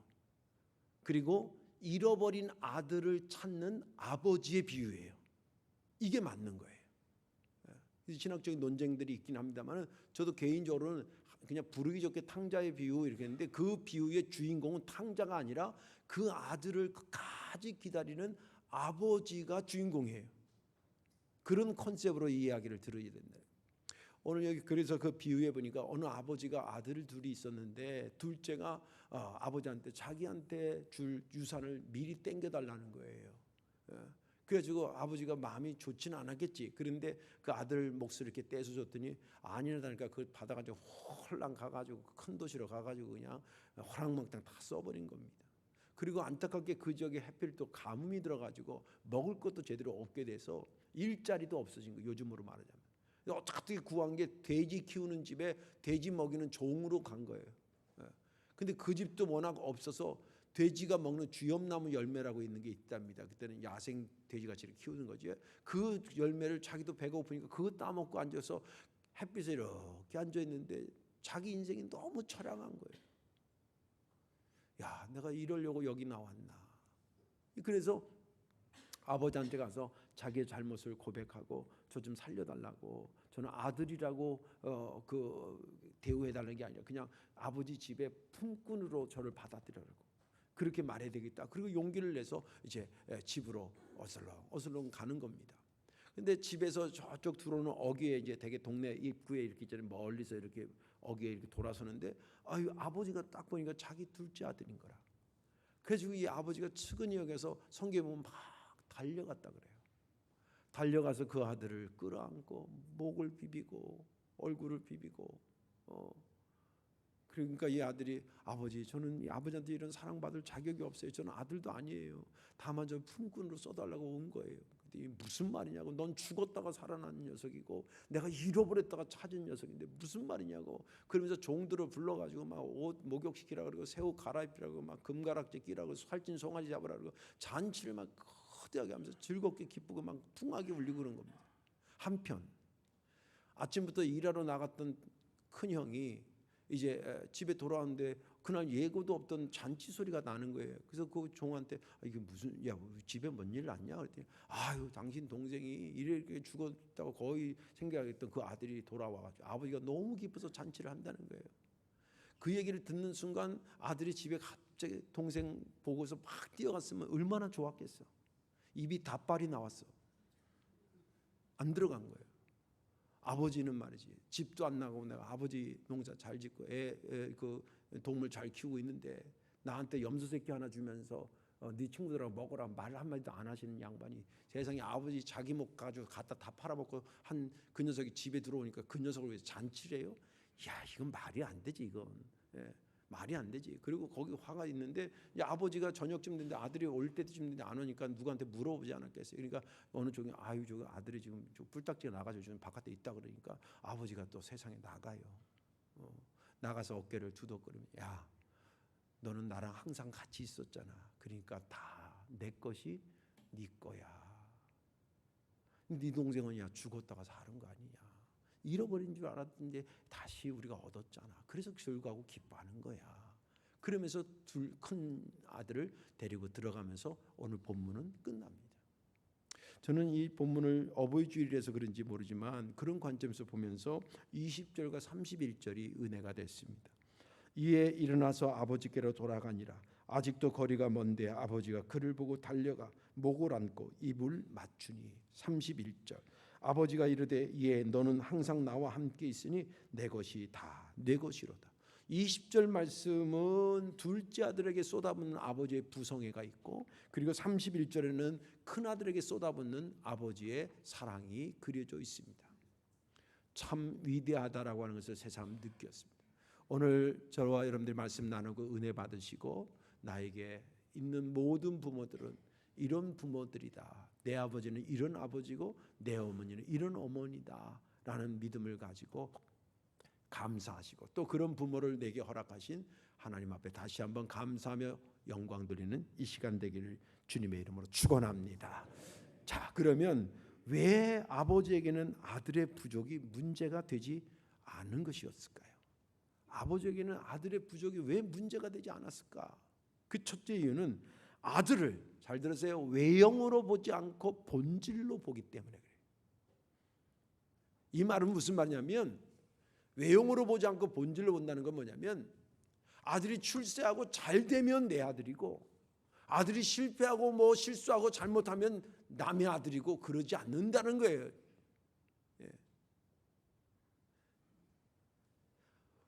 그리고 잃어버린 아들을 찾는 아버지의 비유예요. 이게 맞는 거예요. 신학적인 논쟁들이 있긴 합니다만 저도 개인적으로는 그냥 부르기 좋게 탕자의 비유 이렇게 했는데, 그 비유의 주인공은 탕자가 아니라 그 아들을 끝까지 기다리는 아버지가 주인공이에요. 그런 컨셉으로 이 이야기를 들어야 된다. 오늘 여기 그래서 그 비유해 보니까 어느 아버지가 아들 둘이 있었는데 둘째가 아버지한테 자기한테 줄 유산을 미리 땡겨달라는 거예요. 그래가지고 아버지가 마음이 좋지는 않았겠지. 그런데 그 아들 몫을 이렇게 떼서 줬더니 아니라다니까 그걸 받아가지고 홀랑 가가지고 큰 도시로 가가지고 그냥 호랑망땅 다 써버린 겁니다. 그리고 안타깝게 그 지역에 하필 또 가뭄이 들어가지고 먹을 것도 제대로 없게 돼서 일자리도 없어진 거예요. 요즘으로 말하자면. 어떻게 구한 게 돼지 키우는 집에 돼지 먹이는 종으로 간 거예요. 근데 그 집도 워낙 없어서 돼지가 먹는 쥐엄나무 열매라고 있는 게 있답니다. 그때는 야생 돼지같이 키우는 거지. 그 열매를 자기도 배가 고프니까 그거 따먹고 앉아서 햇빛에 이렇게 앉아있는데 자기 인생이 너무 처량한 거예요. 야, 내가 이러려고 여기 나왔나. 그래서 아버지한테 가서 자기의 잘못을 고백하고 저 좀 살려달라고, 저는 아들이라고 대우해달라는 게 아니라 그냥 아버지 집에 품꾼으로 저를 받아들여라고 그렇게 말해야 되겠다. 그리고 용기를 내서 이제 집으로 어슬렁 가는 겁니다. 근데 집에서 저쪽 들어오는 어귀에 이제 되게 동네 입구에 이렇게 있잖아요. 멀리서 이렇게 어귀에 이렇게 돌아서는데 아유 아버지가 딱 보니까 자기 둘째 아들인 거라. 그래서 이 아버지가 측은히 여겨서 성경에 보면 막 달려갔다 그래요. 달려가서 그 아들을 끌어안고 목을 비비고 얼굴을 비비고 그러니까 이 아들이 아버지 저는 이 아버지한테 이런 사랑받을 자격이 없어요. 저는 아들도 아니에요. 다만 저 품꾼으로 써달라고 온 거예요. 근데 무슨 말이냐고. 넌 죽었다가 살아난 녀석이고 내가 잃어버렸다가 찾은 녀석인데 무슨 말이냐고. 그러면서 종들을 불러가지고 막 옷 목욕시키라 그러고 새우 갈아입히라고 막 금가락지 끼라고 살찐 송아지 잡으라 그러고 잔치를 막 거대하게 하면서 즐겁게 기쁘고 막 풍하게 울리고 그런 겁니다. 한편 아침부터 일하러 나갔던 큰형이 이제 집에 돌아왔는데 그날 예고도 없던 잔치 소리가 나는 거예요. 그래서 그 종한테 이게 무슨 야 집에 뭔 일 났냐 그랬더니 아유 당신 동생이 이렇게 죽었다고 거의 생각했던 그 아들이 돌아와가지고 아버지가 너무 기뻐서 잔치를 한다는 거예요. 그 얘기를 듣는 순간 아들이 집에 갑자기 동생 보고서 막 뛰어갔으면 얼마나 좋았겠어. 입이 닭발이 나왔어. 안 들어간 거예요. 아버지는 말이지 집도 안 나가고 내가 아버지 농사 잘 짓고 그 동물 잘 키우고 있는데 나한테 염소 새끼 하나 주면서 네 친구들하고 먹으라 말 한마디도 안 하시는 양반이 세상에 아버지 자기 목 가지고 갖다 다 팔아먹고 한 그 녀석이 집에 들어오니까 그 녀석을 위해서 잔치를 해요? 야 이건 말이 안 되지 이건. 말이 안 되지. 그리고 거기 화가 있는데 이제 아버지가 저녁쯤 됐는데 아들이 올 때쯤 됐는데 안 오니까 누구한테 물어보지 않았겠어요. 그러니까 어느 쪽에 아유 저 아들이 지금 뿔딱지가 나가지고 지금 바깥에 있다 그러니까 아버지가 또 세상에 나가요. 나가서 어깨를 두덕거리면 야 너는 나랑 항상 같이 있었잖아. 그러니까 다 내 것이 네 거야. 네 동생은 야 죽었다가 사는 거 아니냐. 잃어버린 줄 알았는데 다시 우리가 얻었잖아. 그래서 즐거워하고 기뻐하는 거야. 그러면서 둘 큰 아들을 데리고 들어가면서 오늘 본문은 끝납니다. 저는 이 본문을 어버이 주일이라서 그런지 모르지만 그런 관점에서 보면서 20절과 31절이 은혜가 됐습니다. 이에 일어나서 아버지께로 돌아가니라. 아직도 거리가 먼데 아버지가 그를 보고 달려가 목을 안고 입을 맞추니. 31절 아버지가 이르되 이에 너는 항상 나와 함께 있으니 내 것이 다 내 것이로다. 20절 말씀은 둘째 아들에게 쏟아붓는 아버지의 부성애가 있고 그리고 31절에는 큰아들에게 쏟아붓는 아버지의 사랑이 그려져 있습니다. 참 위대하다라고 하는 것을 새삼 느꼈습니다. 오늘 저와 여러분들 말씀 나누고 은혜 받으시고 나에게 있는 모든 부모들은 이런 부모들이다. 내 아버지는 이런 아버지고 내 어머니는 이런 어머니다 라는 믿음을 가지고 감사하시고 또 그런 부모를 내게 허락하신 하나님 앞에 다시 한번 감사하며 영광 드리는 이 시간 되기를 주님의 이름으로 축원합니다. 자, 그러면 왜 아버지에게는 아들의 부족이 문제가 되지 않은 것이었을까요? 아버지에게는 아들의 부족이 왜 문제가 되지 않았을까? 그 첫째 이유는 아들을 잘 들으세요. 외형으로 보지 않고 본질로 보기 때문에 그래요. 이 말은 무슨 말이냐면 외형으로 보지 않고 본질로 본다는 건 뭐냐면 아들이 출세하고 잘 되면 내 아들이고 아들이 실패하고 뭐 실수하고 잘못하면 남의 아들이고 그러지 않는다는 거예요.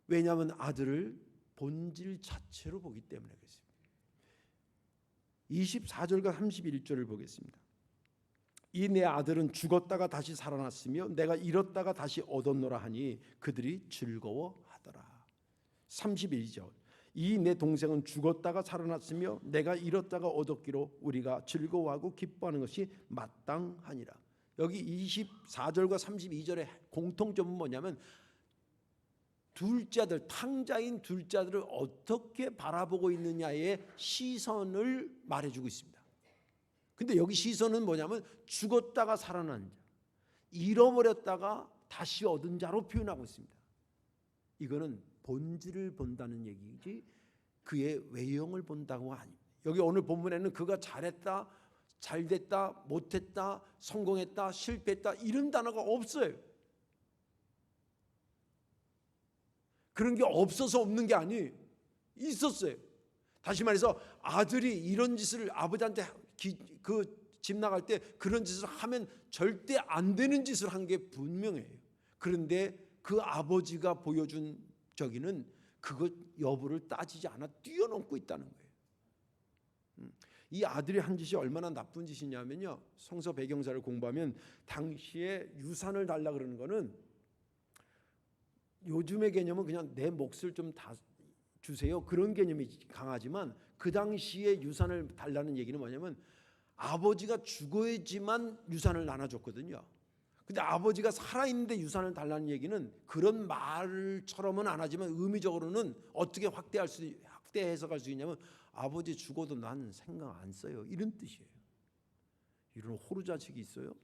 왜냐하면 아들을 본질 자체로 보기 때문에 그렇습니다. 24절과 31절을 보겠습니다. 이 내 아들은 죽었다가 다시 살아났으며 내가 잃었다가 다시 얻었노라 하니 그들이 즐거워하더라. 31절 이 내 동생은 죽었다가 살아났으며 내가 잃었다가 얻었기로 우리가 즐거워하고 기뻐하는 것이 마땅하니라. 여기 24절과 32절의 공통점은 뭐냐면 둘째 아들, 탕자인 둘째 아들을 어떻게 바라보고 있느냐의 시선을 말해주고 있습니다. 근데 여기 시선은 뭐냐면 죽었다가 살아난 자, 잃어버렸다가 다시 얻은 자로 표현하고 있습니다. 이거는 본질을 본다는 얘기지 그의 외형을 본다고 아닙니다. 여기 오늘 본문에는 그가 잘했다, 잘됐다, 못했다, 성공했다, 실패했다 이런 단어가 없어요. 그런 게 없어서 없는 게 아니에요. 있었어요. 다시 말해서 아들이 이런 짓을 아버지한테 집 나갈 때 그런 짓을 하면 절대 안 되는 짓을 한 게 분명해요. 그런데 그 아버지가 보여준 저기는 그것 여부를 따지지 않아 뛰어넘고 있다는 거예요. 이 아들이 한 짓이 얼마나 나쁜 짓이냐면요, 성서 배경사를 공부하면 당시에 유산을 달라 그러는 거는, 요즘의 개념은 그냥 내 몫을 좀 다 주세요, 그런 개념이 강하지만 그 당시에 유산을 달라는 얘기는 뭐냐면 아버지가 죽어야지만 유산을 나눠줬거든요. 근데 아버지가 살아있는데 유산을 달라는 얘기는 그런 말처럼은 안 하지만 의미적으로는 어떻게 확대 해석할 수 있냐면 아버지 죽어도 난 생각 안 써요, 이런 뜻이에요. 이런 호루 자식이 있어요?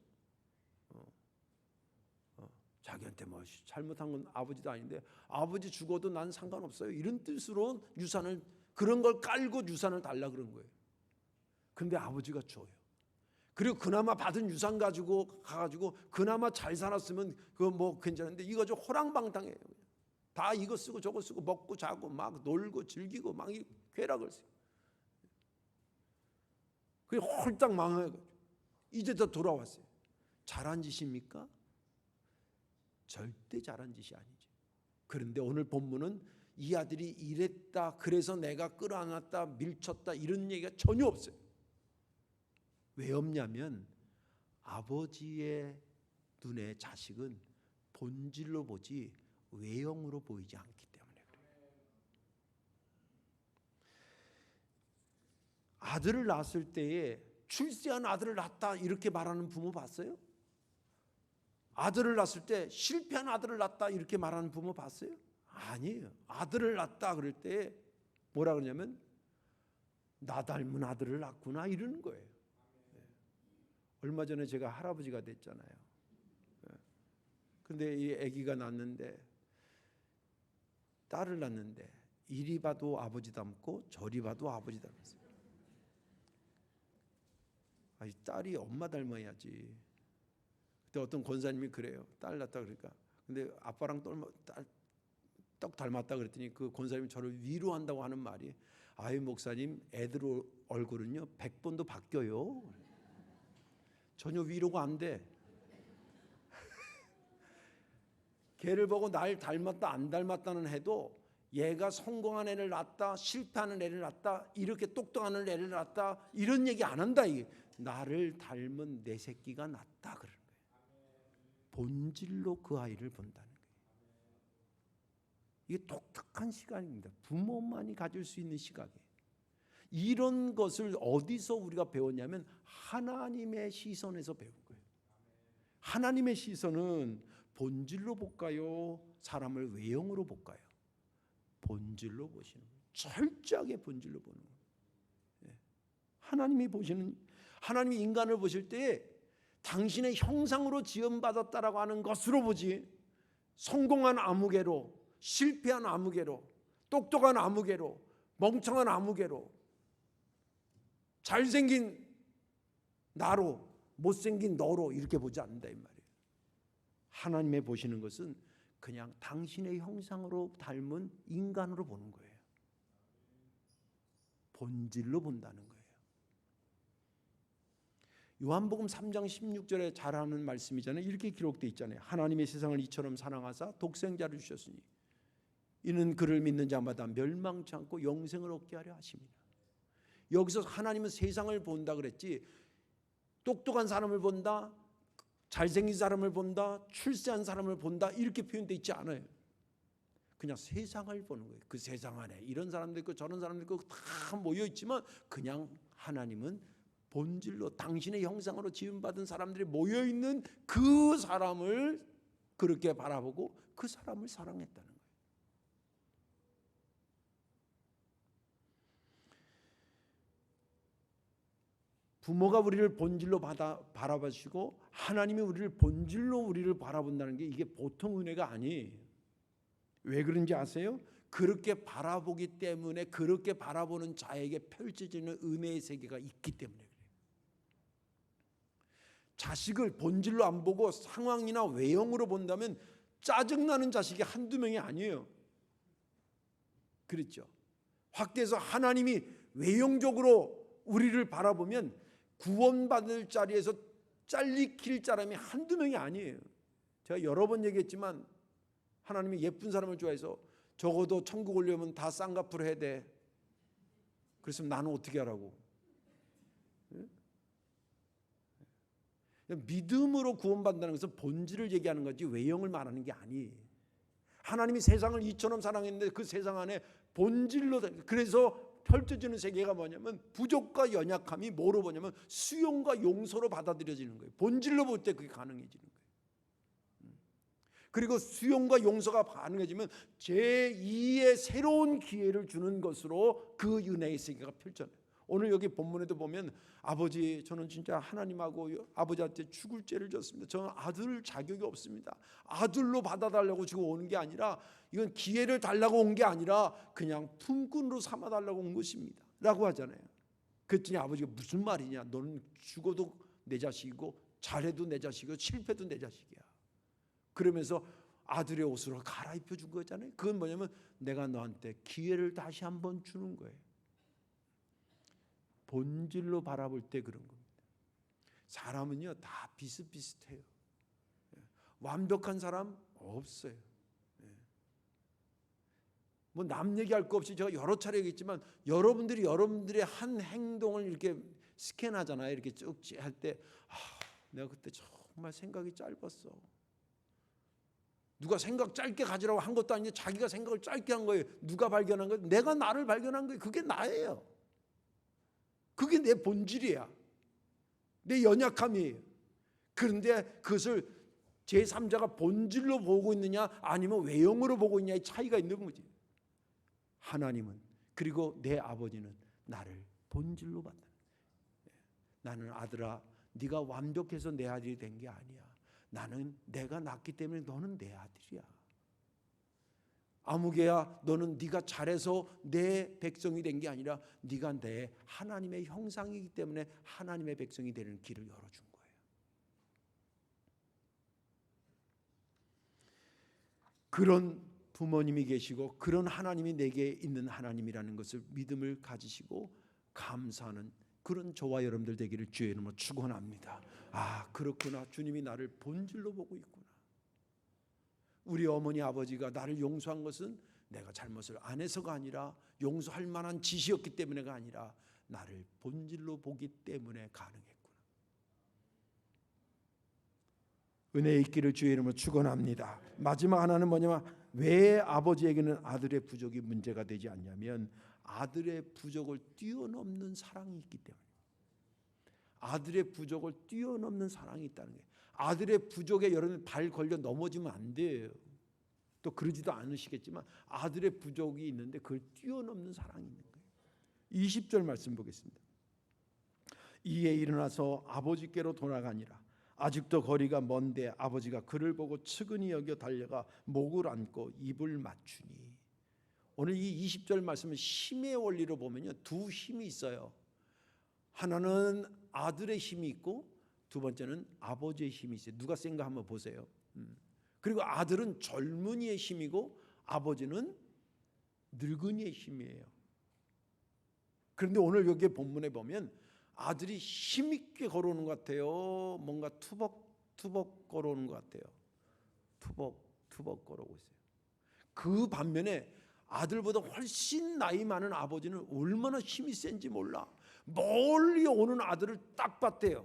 자기한테 뭐 잘못한 건 아버지도 아닌데 아버지 죽어도 난 상관없어요, 이런 뜻으로 유산을, 그런 걸 깔고 유산을 달라 그런 거예요. 근데 아버지가 줘요. 그리고 그나마 받은 유산 가지고 가가지고 그나마 잘 살았으면 그거 뭐 괜찮은데 이거 좀 호랑방탕해요. 다 이거 쓰고 저거 쓰고 먹고 자고 막 놀고 즐기고 막 쾌락을 써요. 그게 홀딱 망해요. 이제 더 돌아왔어요. 잘한 짓입니까? 절대 잘한 짓이 아니죠. 그런데 오늘 본문은 이 아들이 이랬다, 그래서 내가 끌어안았다, 밀쳤다, 이런 얘기가 전혀 없어요. 왜 없냐면 아버지의 눈에 자식은 본질로 보지 외형으로 보이지 않기 때문에 그래요. 아들을 낳았을 때에 출세한 아들을 낳았다 이렇게 말하는 부모 봤어요? 아들을 낳았을 때 실패한 아들을 낳았다 이렇게 말하는 부모 봤어요? 아니에요. 아들을 낳았다 그럴 때 뭐라 그러냐면 나 닮은 아들을 낳았구나 이러는 거예요. 얼마 전에 제가 할아버지가 됐잖아요. 근데 이 아기가 낳았는데, 딸을 낳았는데 이리 봐도 아버지 닮고 저리 봐도 아버지 닮았어요. 아니, 딸이 엄마 닮아야지. 그때 어떤 권사님이 그래요. 딸 낳았다 그러니까. 근데 아빠랑 떡 닮았다 그랬더니 그 권사님이 저를 위로한다고 하는 말이, 아유 목사님, 애들 얼굴은요 100번도 바뀌어요. 전혀 위로가 안 돼. 걔를 보고 날 닮았다 안 닮았다는 해도 얘가 성공한 애를 낳았다, 실패하는 애를 낳았다, 이렇게 똑똑한 애를 낳았다, 이런 얘기 안 한다. 이게 나를 닮은 내 새끼가 낫다 그러는 거예요. 본질로 그 아이를 본다는 거예요. 이게 독특한 시각입니다. 부모만이 가질 수 있는 시각이에요. 이런 것을 어디서 우리가 배웠냐면 하나님의 시선에서 배운 거예요. 하나님의 시선은 본질로 볼까요? 사람을 외형으로 볼까요? 본질로 보시는 거예요. 철저하게 본질로 보는 거예요. 하나님이 인간을 보실 때 당신의 형상으로 지음받았다라고 하는 것으로 보지, 성공한 아무개로, 실패한 아무개로, 똑똑한 아무개로, 멍청한 아무개로, 잘생긴 나로, 못생긴 너로 이렇게 보지 않는다 이 말이에요. 하나님의 보시는 것은 그냥 당신의 형상으로 닮은 인간으로 보는 거예요. 본질로 본다는 거예요. 요한복음 3장 16절에 잘하는 말씀이잖아요. 이렇게 기록되어 있잖아요. 하나님의 세상을 이처럼 사랑하사 독생자를 주셨으니 이는 그를 믿는 자마다 멸망치 않고 영생을 얻게 하려 하십니다. 여기서 하나님은 세상을 본다 그랬지 똑똑한 사람을 본다, 잘생긴 사람을 본다, 출세한 사람을 본다 이렇게 표현되어 있지 않아요. 그냥 세상을 보는 거예요. 그 세상 안에 이런 사람도 있고 저런 사람도 있고 다 모여 있지만 그냥 하나님은 본질로 당신의 형상으로 지음받은 사람들이 모여 있는 그 사람을 그렇게 바라보고 그 사람을 사랑했다는 거예요. 부모가 우리를 본질로 바라보시고 하나님이 우리를 본질로 우리를 바라본다는 게 이게 보통 은혜가 아니에요. 왜 그런지 아세요? 그렇게 바라보기 때문에 그렇게 바라보는 자에게 펼쳐지는 은혜의 세계가 있기 때문에 그래요. 자식을 본질로 안 보고 상황이나 외형으로 본다면 짜증나는 자식이 한두 명이 아니에요. 그렇죠? 확대해서 하나님이 외형적으로 우리를 바라보면 구원받을 자리에서 잘리킬 사람이 한두 명이 아니에요. 제가 여러 번 얘기했지만 하나님이 예쁜 사람을 좋아해서 적어도 천국 오려면 다 쌍꺼풀 해야 돼. 그랬으면 나는 어떻게 하라고. 믿음으로 구원받는다는 것은 본질을 얘기하는 거지 외형을 말하는 게 아니에요. 하나님이 세상을 이처럼 사랑했는데 그 세상 안에 본질로, 그래서 펼쳐지는 세계가 뭐냐면 부족과 연약함이 뭐로 보냐면 수용과 용서로 받아들여지는 거예요. 본질로 볼 때 그게 가능해지는 거예요. 그리고 수용과 용서가 가능해지면 제2의 새로운 기회를 주는 것으로 그 은혜의 세계가 펼쳐져요. 오늘 여기 본문에도 보면 아버지 저는 진짜 하나님하고 아버지한테 죽을 죄를 졌습니다. 저는 아들 자격이 없습니다. 아들로 받아달라고 지금 오는 게 아니라 이건 기회를 달라고 온 게 아니라 그냥 품꾼으로 삼아달라고 온 것입니다 라고 하잖아요. 그랬더니 아버지가 무슨 말이냐, 너는 죽어도 내 자식이고 잘해도 내 자식이고 실패도 내 자식이야. 그러면서 아들의 옷으로 갈아입혀 준 거잖아요. 그건 뭐냐면 내가 너한테 기회를 다시 한번 주는 거예요. 본질로 바라볼 때 그런 겁니다. 사람은요 다 비슷비슷해요. 완벽한 사람 없어요. 뭐 남 얘기할 거 없이 제가 여러 차례 얘기했지만 여러분들이 여러분들의 한 행동을 이렇게 스캔하잖아요. 이렇게 쭉 할 때 내가 그때 정말 생각이 짧았어. 누가 생각 짧게 가지라고 한 것도 아닌데 자기가 생각을 짧게 한 거예요. 누가 발견한 거예요? 내가 나를 발견한 거예요. 그게 나예요. 그게 내 본질이야. 내 연약함이에요. 그런데 그것을 제3자가 본질로 보고 있느냐 아니면 외형으로 보고 있느냐의 차이가 있는 거지. 하나님은 그리고 내 아버지는 나를 본질로 봤다. 나는 아들아 네가 완벽해서 내 아들이 된 게 아니야. 나는 내가 낳기 때문에 너는 내 아들이야. 아무개야 너는 네가 잘해서 내 백성이 된 게 아니라 네가 내 하나님의 형상이기 때문에 하나님의 백성이 되는 길을 열어준 거예요. 그런 부모님이 계시고 그런 하나님이 내게 있는 하나님이라는 것을 믿음을 가지시고 감사하는 그런 저와 여러분들 되기를 주의 이름으로 축원합니다. 그렇구나. 주님이 나를 본질로 보고 있구나. 우리 어머니 아버지가 나를 용서한 것은 내가 잘못을 안 해서가 아니라 용서할 만한 짓이었기 때문에가 아니라 나를 본질로 보기 때문에 가능했구나. 은혜 있기를 주의 이름으로 축원합니다. 마지막 하나는 뭐냐면 왜 아버지에게는 아들의 부족이 문제가 되지 않냐면 아들의 부족을 뛰어넘는 사랑이 있기 때문에. 아들의 부족을 뛰어넘는 사랑이 있다는 거예요. 아들의 부족에 여러분 발 걸려 넘어지면 안 돼요. 또 그러지도 않으시겠지만 아들의 부족이 있는데 그걸 뛰어넘는 사랑이 있는 거예요. 20절 말씀 보겠습니다. 이에 일어나서 아버지께로 돌아가니라. 아직도 거리가 먼데 아버지가 그를 보고 측은히 여겨 달려가 목을 안고 입을 맞추니. 오늘 이 20절 말씀은 힘의 원리로 보면요 두 힘이 있어요. 하나는 아들의 힘이 있고 두 번째는 아버지의 힘이 있어요. 누가 센가 한번 보세요. 그리고 아들은 젊은이의 힘이고 아버지는 늙은이의 힘이에요. 그런데 오늘 여기 본문에 보면 아들이 힘있게 걸어오는 것 같아요. 뭔가 투벅투벅 걸어오는 것 같아요. 투벅투벅 걸어오고 있어요. 그 반면에 아들보다 훨씬 나이 많은 아버지는 얼마나 힘이 센지 몰라. 멀리 오는 아들을 딱 봤대요.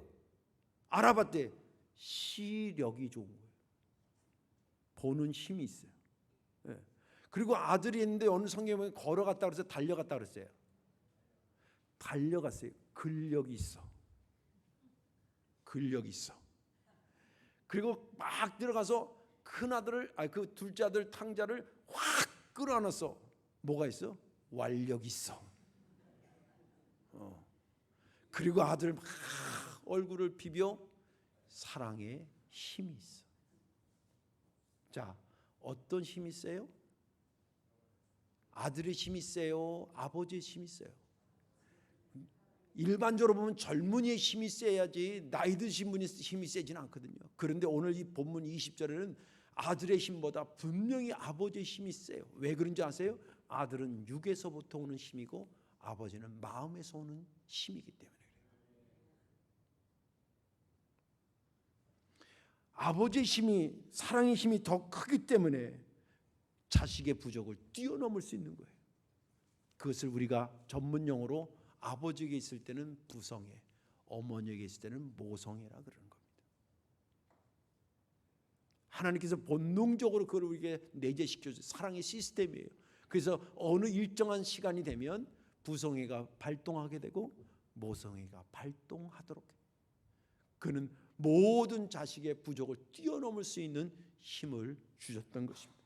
알아봤대. 시력이 좋은 거예요. 보는 힘이 있어요. 그리고 아들이 있는데 어느 성경에 보면 걸어갔다 그래서 달려갔다 그랬어요. 달려갔어요. 근력이 있어. 근력이 있어. 그리고 막 들어가서 큰 아들을 그 둘째 아들 탕자를 확 끌어안았어. 뭐가 있어? 완력이 있어. 그리고 아들 막 얼굴을 비벼 사랑의 힘이 있어. 자, 어떤 힘이 세요? 아들의 힘이 세요? 아버지의 힘이 세요? 일반적으로 보면 젊은이의 힘이 세야지 나이 드신 분이 힘이 세지는 않거든요. 그런데 오늘 이 본문 20절에는 아들의 힘보다 분명히 아버지의 힘이 세요. 왜 그런지 아세요? 아들은 육에서부터 오는 힘이고 아버지는 마음에서 오는 힘이기 때문에 그래요. 아버지의 힘이, 사랑의 힘이 더 크기 때문에 자식의 부족을 뛰어넘을 수 있는 거예요. 그것을 우리가 전문 용어로 아버지에게 있을 때는 부성애, 어머니에게 있을 때는 모성애라 그러는 겁니다. 하나님께서 본능적으로 그걸 우리에게 내재시켜 준 사랑의 시스템이에요. 그래서 어느 일정한 시간이 되면 부성애가 발동하게 되고 모성애가 발동하도록 해요. 그는 모든 자식의 부족을 뛰어넘을 수 있는 힘을 주셨던 것입니다.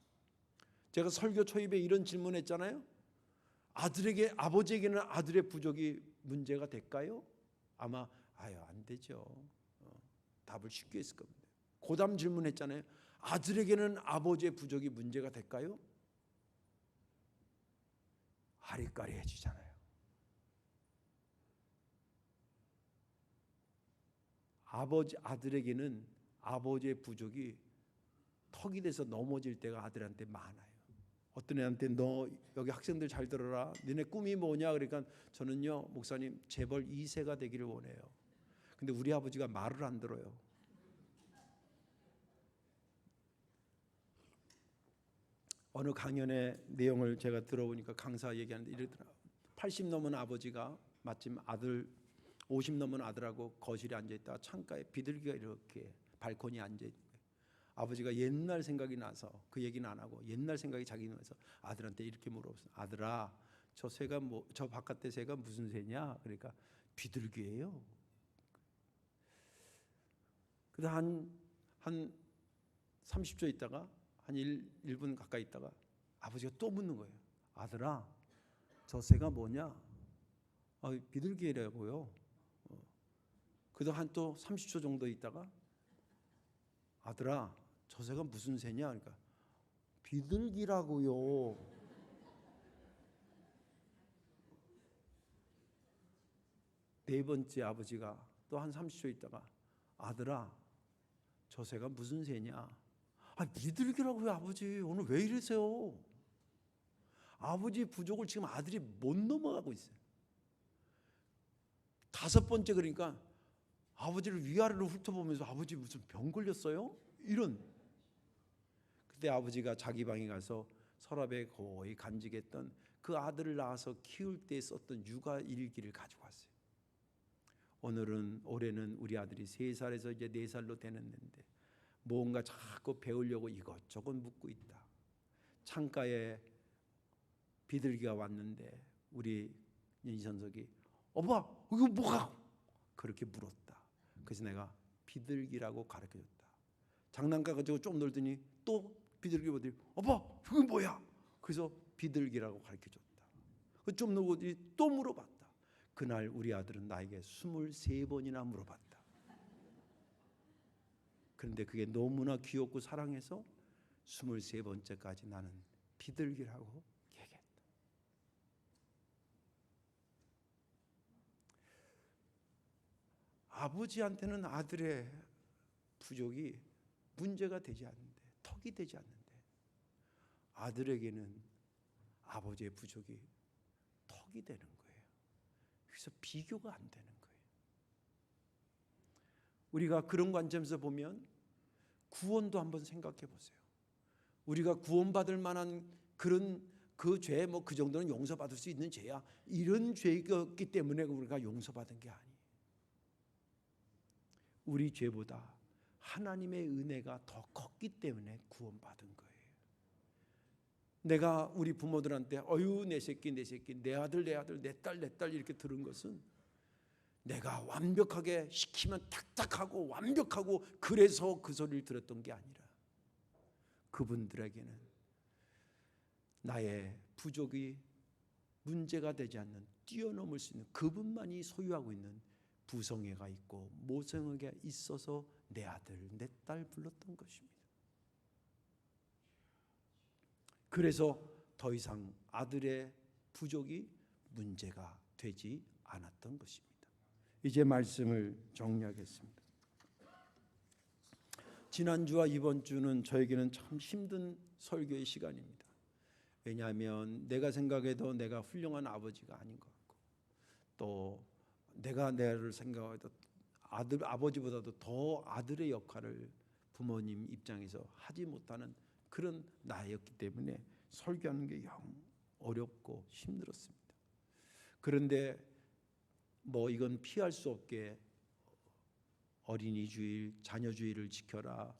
제가 설교 초입에 이런 질문했잖아요. 아버지에게는 아들의 부족이 문제가 될까요? 아마 안 되죠. 답을 쉽게 했을 겁니다. 고담 질문했잖아요. 아들에게는 아버지의 부족이 문제가 될까요? 아리까리해지잖아요. 아들에게는 아버지의 부족이 턱이 돼서 넘어질 때가 아들한테 많아요. 어떤 애한테 너 여기 학생들 잘 들어라. 너네 꿈이 뭐냐? 그러니까 저는요 목사님 재벌 2세가 되기를 원해요. 근데 우리 아버지가 말을 안 들어요. 어느 강연의 내용을 제가 들어보니까 강사 얘기하는데 이러더라고요. 80 넘은 아버지가 마침 아들 50 넘은 아들하고 거실에 앉아있다가 창가에 비둘기가 이렇게 발코니에 앉아있는 거예요. 아버지가 옛날 생각이 나서 그 얘기는 안 하고 옛날 생각이 자기 나서 아들한테 이렇게 물어봤어요. 아들아, 저 새가 저 바깥에 새가 무슨 새냐? 그러니까 비둘기예요. 그래서 한 30초 있다가 한 1분 가까이 있다가 아버지가 또 묻는 거예요. 아들아, 저 새가 뭐냐? 비둘기라고요. 그래서 한 또 30초 정도 있다가 아들아, 저 새가 무슨 새냐? 그러니까 비둘기라고요. 네 번째 아버지가 또 한 30초 있다가 아들아, 저 새가 무슨 새냐? 비둘기라고요. 아버지 오늘 왜 이러세요? 아버지 부족을 지금 아들이 못 넘어가고 있어요. 다섯 번째 그러니까 아버지를 위아래로 훑어보면서 아버지 무슨 병 걸렸어요? 이런. 그때 아버지가 자기 방에 가서 서랍에 거의 간직했던 그 아들을 낳아서 키울 때 썼던 육아 일기를 가지고 왔어요. 올해는 우리 아들이 3살에서 이제 4살로 되는데 뭔가 자꾸 배우려고 이것저것 묻고 있다. 창가에 비둘기가 왔는데 우리 이선석이 엄마 이거 뭐가? 그렇게 물었다. 그래서 내가 비둘기라고 가르쳐줬다. 장난감 가지고 좀 놀더니 또 비둘기 보더니 엄마 이거 뭐야? 그래서 비둘기라고 가르쳐줬다. 좀 놀고 또 물어봤다. 그날 우리 아들은 나에게 23번이나 물어봤다. 그런데 그게 너무나 귀엽고 사랑해서 23번째까지 나는 비둘기라고 얘기했다. 아버지한테는 아들의 부족이 문제가 되지 않는데, 턱이 되지 않는데 아들에게는 아버지의 부족이 턱이 되는 거예요. 그래서 비교가 안 되는 거예요. 우리가 그런 관점에서 보면 구원도 한번 생각해 보세요. 우리가 구원받을 만한 그런 그 죄 뭐 그 정도는 용서받을 수 있는 죄야. 이런 죄였기 때문에 우리가 용서받은 게 아니에요. 우리 죄보다 하나님의 은혜가 더 컸기 때문에 구원받은 거예요. 내가 우리 부모들한테 어유 내 새끼 내 아들 내 딸 이렇게 들은 것은 내가 완벽하게 시키면 탁탁하고 완벽하고 그래서 그 소리를 들었던 게 아니라 그분들에게는 나의 부족이 문제가 되지 않는 뛰어넘을 수 있는 그분만이 소유하고 있는 부성애가 있고 모성애가 있어서 내 아들 내 딸 불렀던 것입니다. 그래서 더 이상 아들의 부족이 문제가 되지 않았던 것입니다. 이제 말씀을 정리하겠습니다. 지난주와 이번 주는 저에게는 참 힘든 설교의 시간입니다. 왜냐하면 내가 생각해도 내가 훌륭한 아버지가 아닌 것 같고 또 내가 내를 생각해도 아버지보다도 더 아들의 역할을 부모님 입장에서 하지 못하는 그런 나이였기 때문에 설교하는 게 영 어렵고 힘들었습니다. 그런데 뭐 이건 피할 수 없게 어린이 주일, 자녀 주일을 지켜라,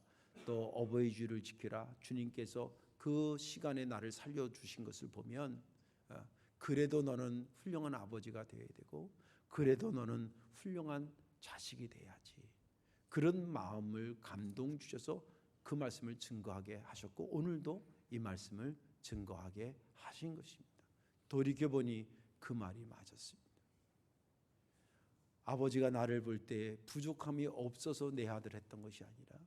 또 어버이 주일을 지켜라, 주님께서 그 시간에 나를 살려주신 것을 보면 그래도 너는 훌륭한 아버지가 되어야 되고 그래도 너는 훌륭한 자식이 돼야지, 그런 마음을 감동 주셔서 그 말씀을 증거하게 하셨고 오늘도 이 말씀을 증거하게 하신 것입니다. 돌이켜보니 그 말이 맞았습니다. 아버지가 나를 볼 때 부족함이 없어서 내 아들 했던 것이 아니라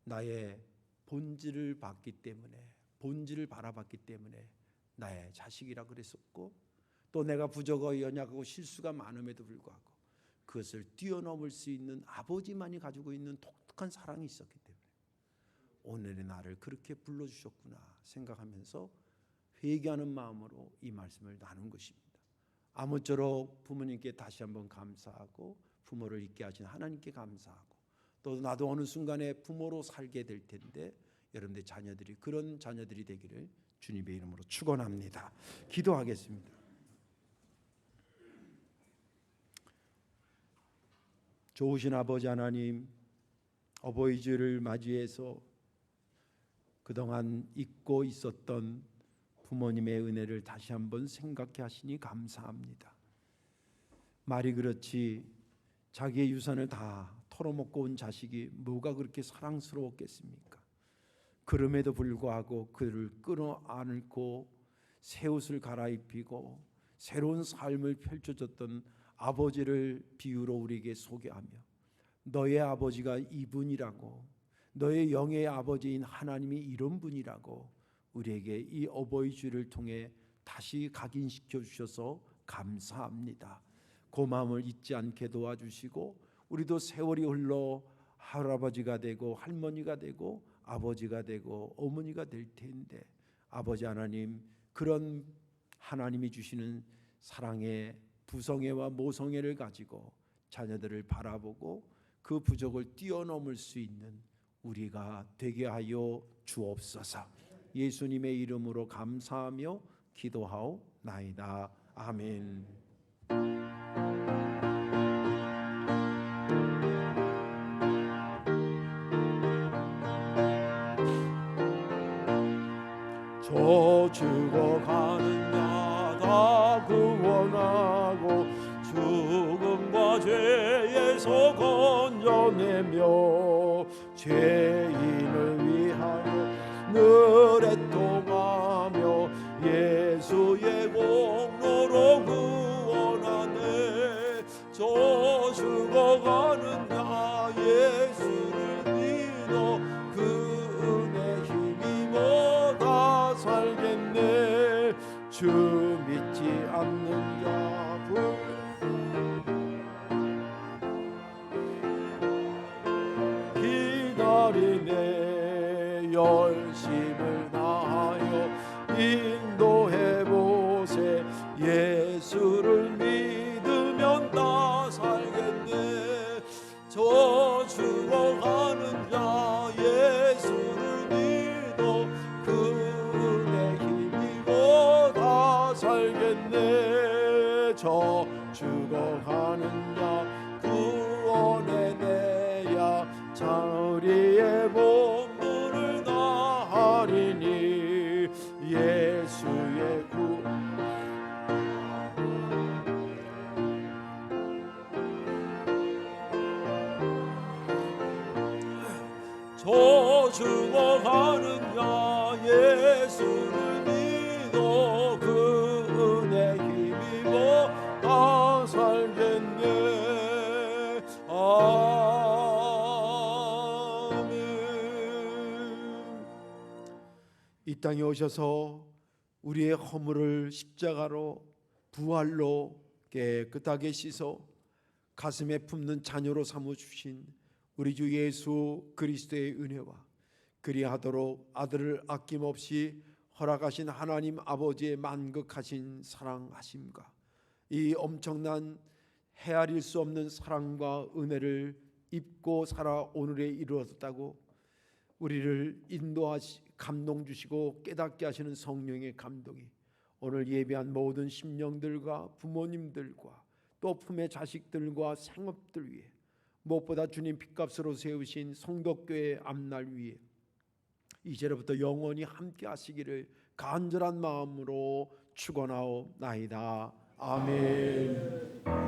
나의 본질을 봤기 때문에, 본질을 바라봤기 때문에 나의 자식이라 그랬었고, 또 내가 부족하고 연약하고 실수가 많음에도 불구하고 그것을 뛰어넘을 수 있는 아버지만이 가지고 있는 독특한 사랑이 있었기 때문에 오늘의 나를 그렇게 불러주셨구나 생각하면서 회개하는 마음으로 이 말씀을 나눈 것입니다. 아무쪼록 부모님께 다시 한번 감사하고 부모를 있게 하신 하나님께 감사하고, 또 나도 어느 순간에 부모로 살게 될 텐데 여러분들 자녀들이 그런 자녀들이 되기를 주님의 이름으로 축원합니다. 기도하겠습니다. 좋으신 아버지 하나님, 어버이 주일을 맞이해서 그동안 잊고 있었던 부모님의 은혜를 다시 한번 생각해 하시니 감사합니다. 말이 그렇지 자기의 유산을 다 털어먹고 온 자식이 뭐가 그렇게 사랑스러웠겠습니까? 그럼에도 불구하고 그를 끌어안고 새 옷을 갈아입히고 새로운 삶을 펼쳐줬던 아버지를 비유로 우리에게 소개하며 너의 아버지가 이분이라고, 너의 영의 아버지인 하나님이 이런 분이라고 우리에게 이 어버이 주일을 통해 다시 각인시켜 주셔서 감사합니다. 그 마음을 잊지 않게 도와주시고 우리도 세월이 흘러 할아버지가 되고 할머니가 되고 아버지가 되고 어머니가 될 텐데 아버지 하나님, 그런 하나님이 주시는 사랑의 부성애와 모성애를 가지고 자녀들을 바라보고 그 부족을 뛰어넘을 수 있는 우리가 되게 하여 주옵소서. 예수님의 이름으로 감사하며 기도하옵나이다. 아멘. 저 죽어가는 자다 구원하고 죽음과 죄에서 건져내며 죄인을 위하여 늘 애통하며 예수의 공로로 구원하네. 저 죽어가는 자 예수를 믿어 그 은혜 힘입어 다 살겠네. 주 믿지 않는 자 기다리네. 열심을 다하여 인도해보세. 예수를 믿으면 다 살겠네. 저 죽어가는 자 예수를 믿어 그 은혜 힘입어 다 살겠네. 저 죽어가는 자 구원해내야 자리의 본분을 다하리니. 예수의 구 저 죽어가는 자 예수를 믿어 그 은혜 힘입어 다 살겠네. 아멘. 이 땅에 오셔서 우리의 허물을 십자가로 부활로 깨끗하게 씻어 가슴에 품는 자녀로 삼아주신 우리 주 예수 그리스도의 은혜와 그리하도록 아들을 아낌없이 허락하신 하나님 아버지의 만극하신 사랑하심과 이 엄청난 헤아릴 수 없는 사랑과 은혜를 입고 살아 오늘에 이르렀다고 우리를 인도하시 감동 주시고 깨닫게 하시는 성령의 감동이 오늘 예배한 모든 심령들과 부모님들과 또 품의 자식들과 생업들 위해 무엇보다 주님 핏값으로 세우신 성덕교회 앞날 위에 이제로부터 영원히 함께 하시기를 간절한 마음으로 축원하옵나이다. 아멘.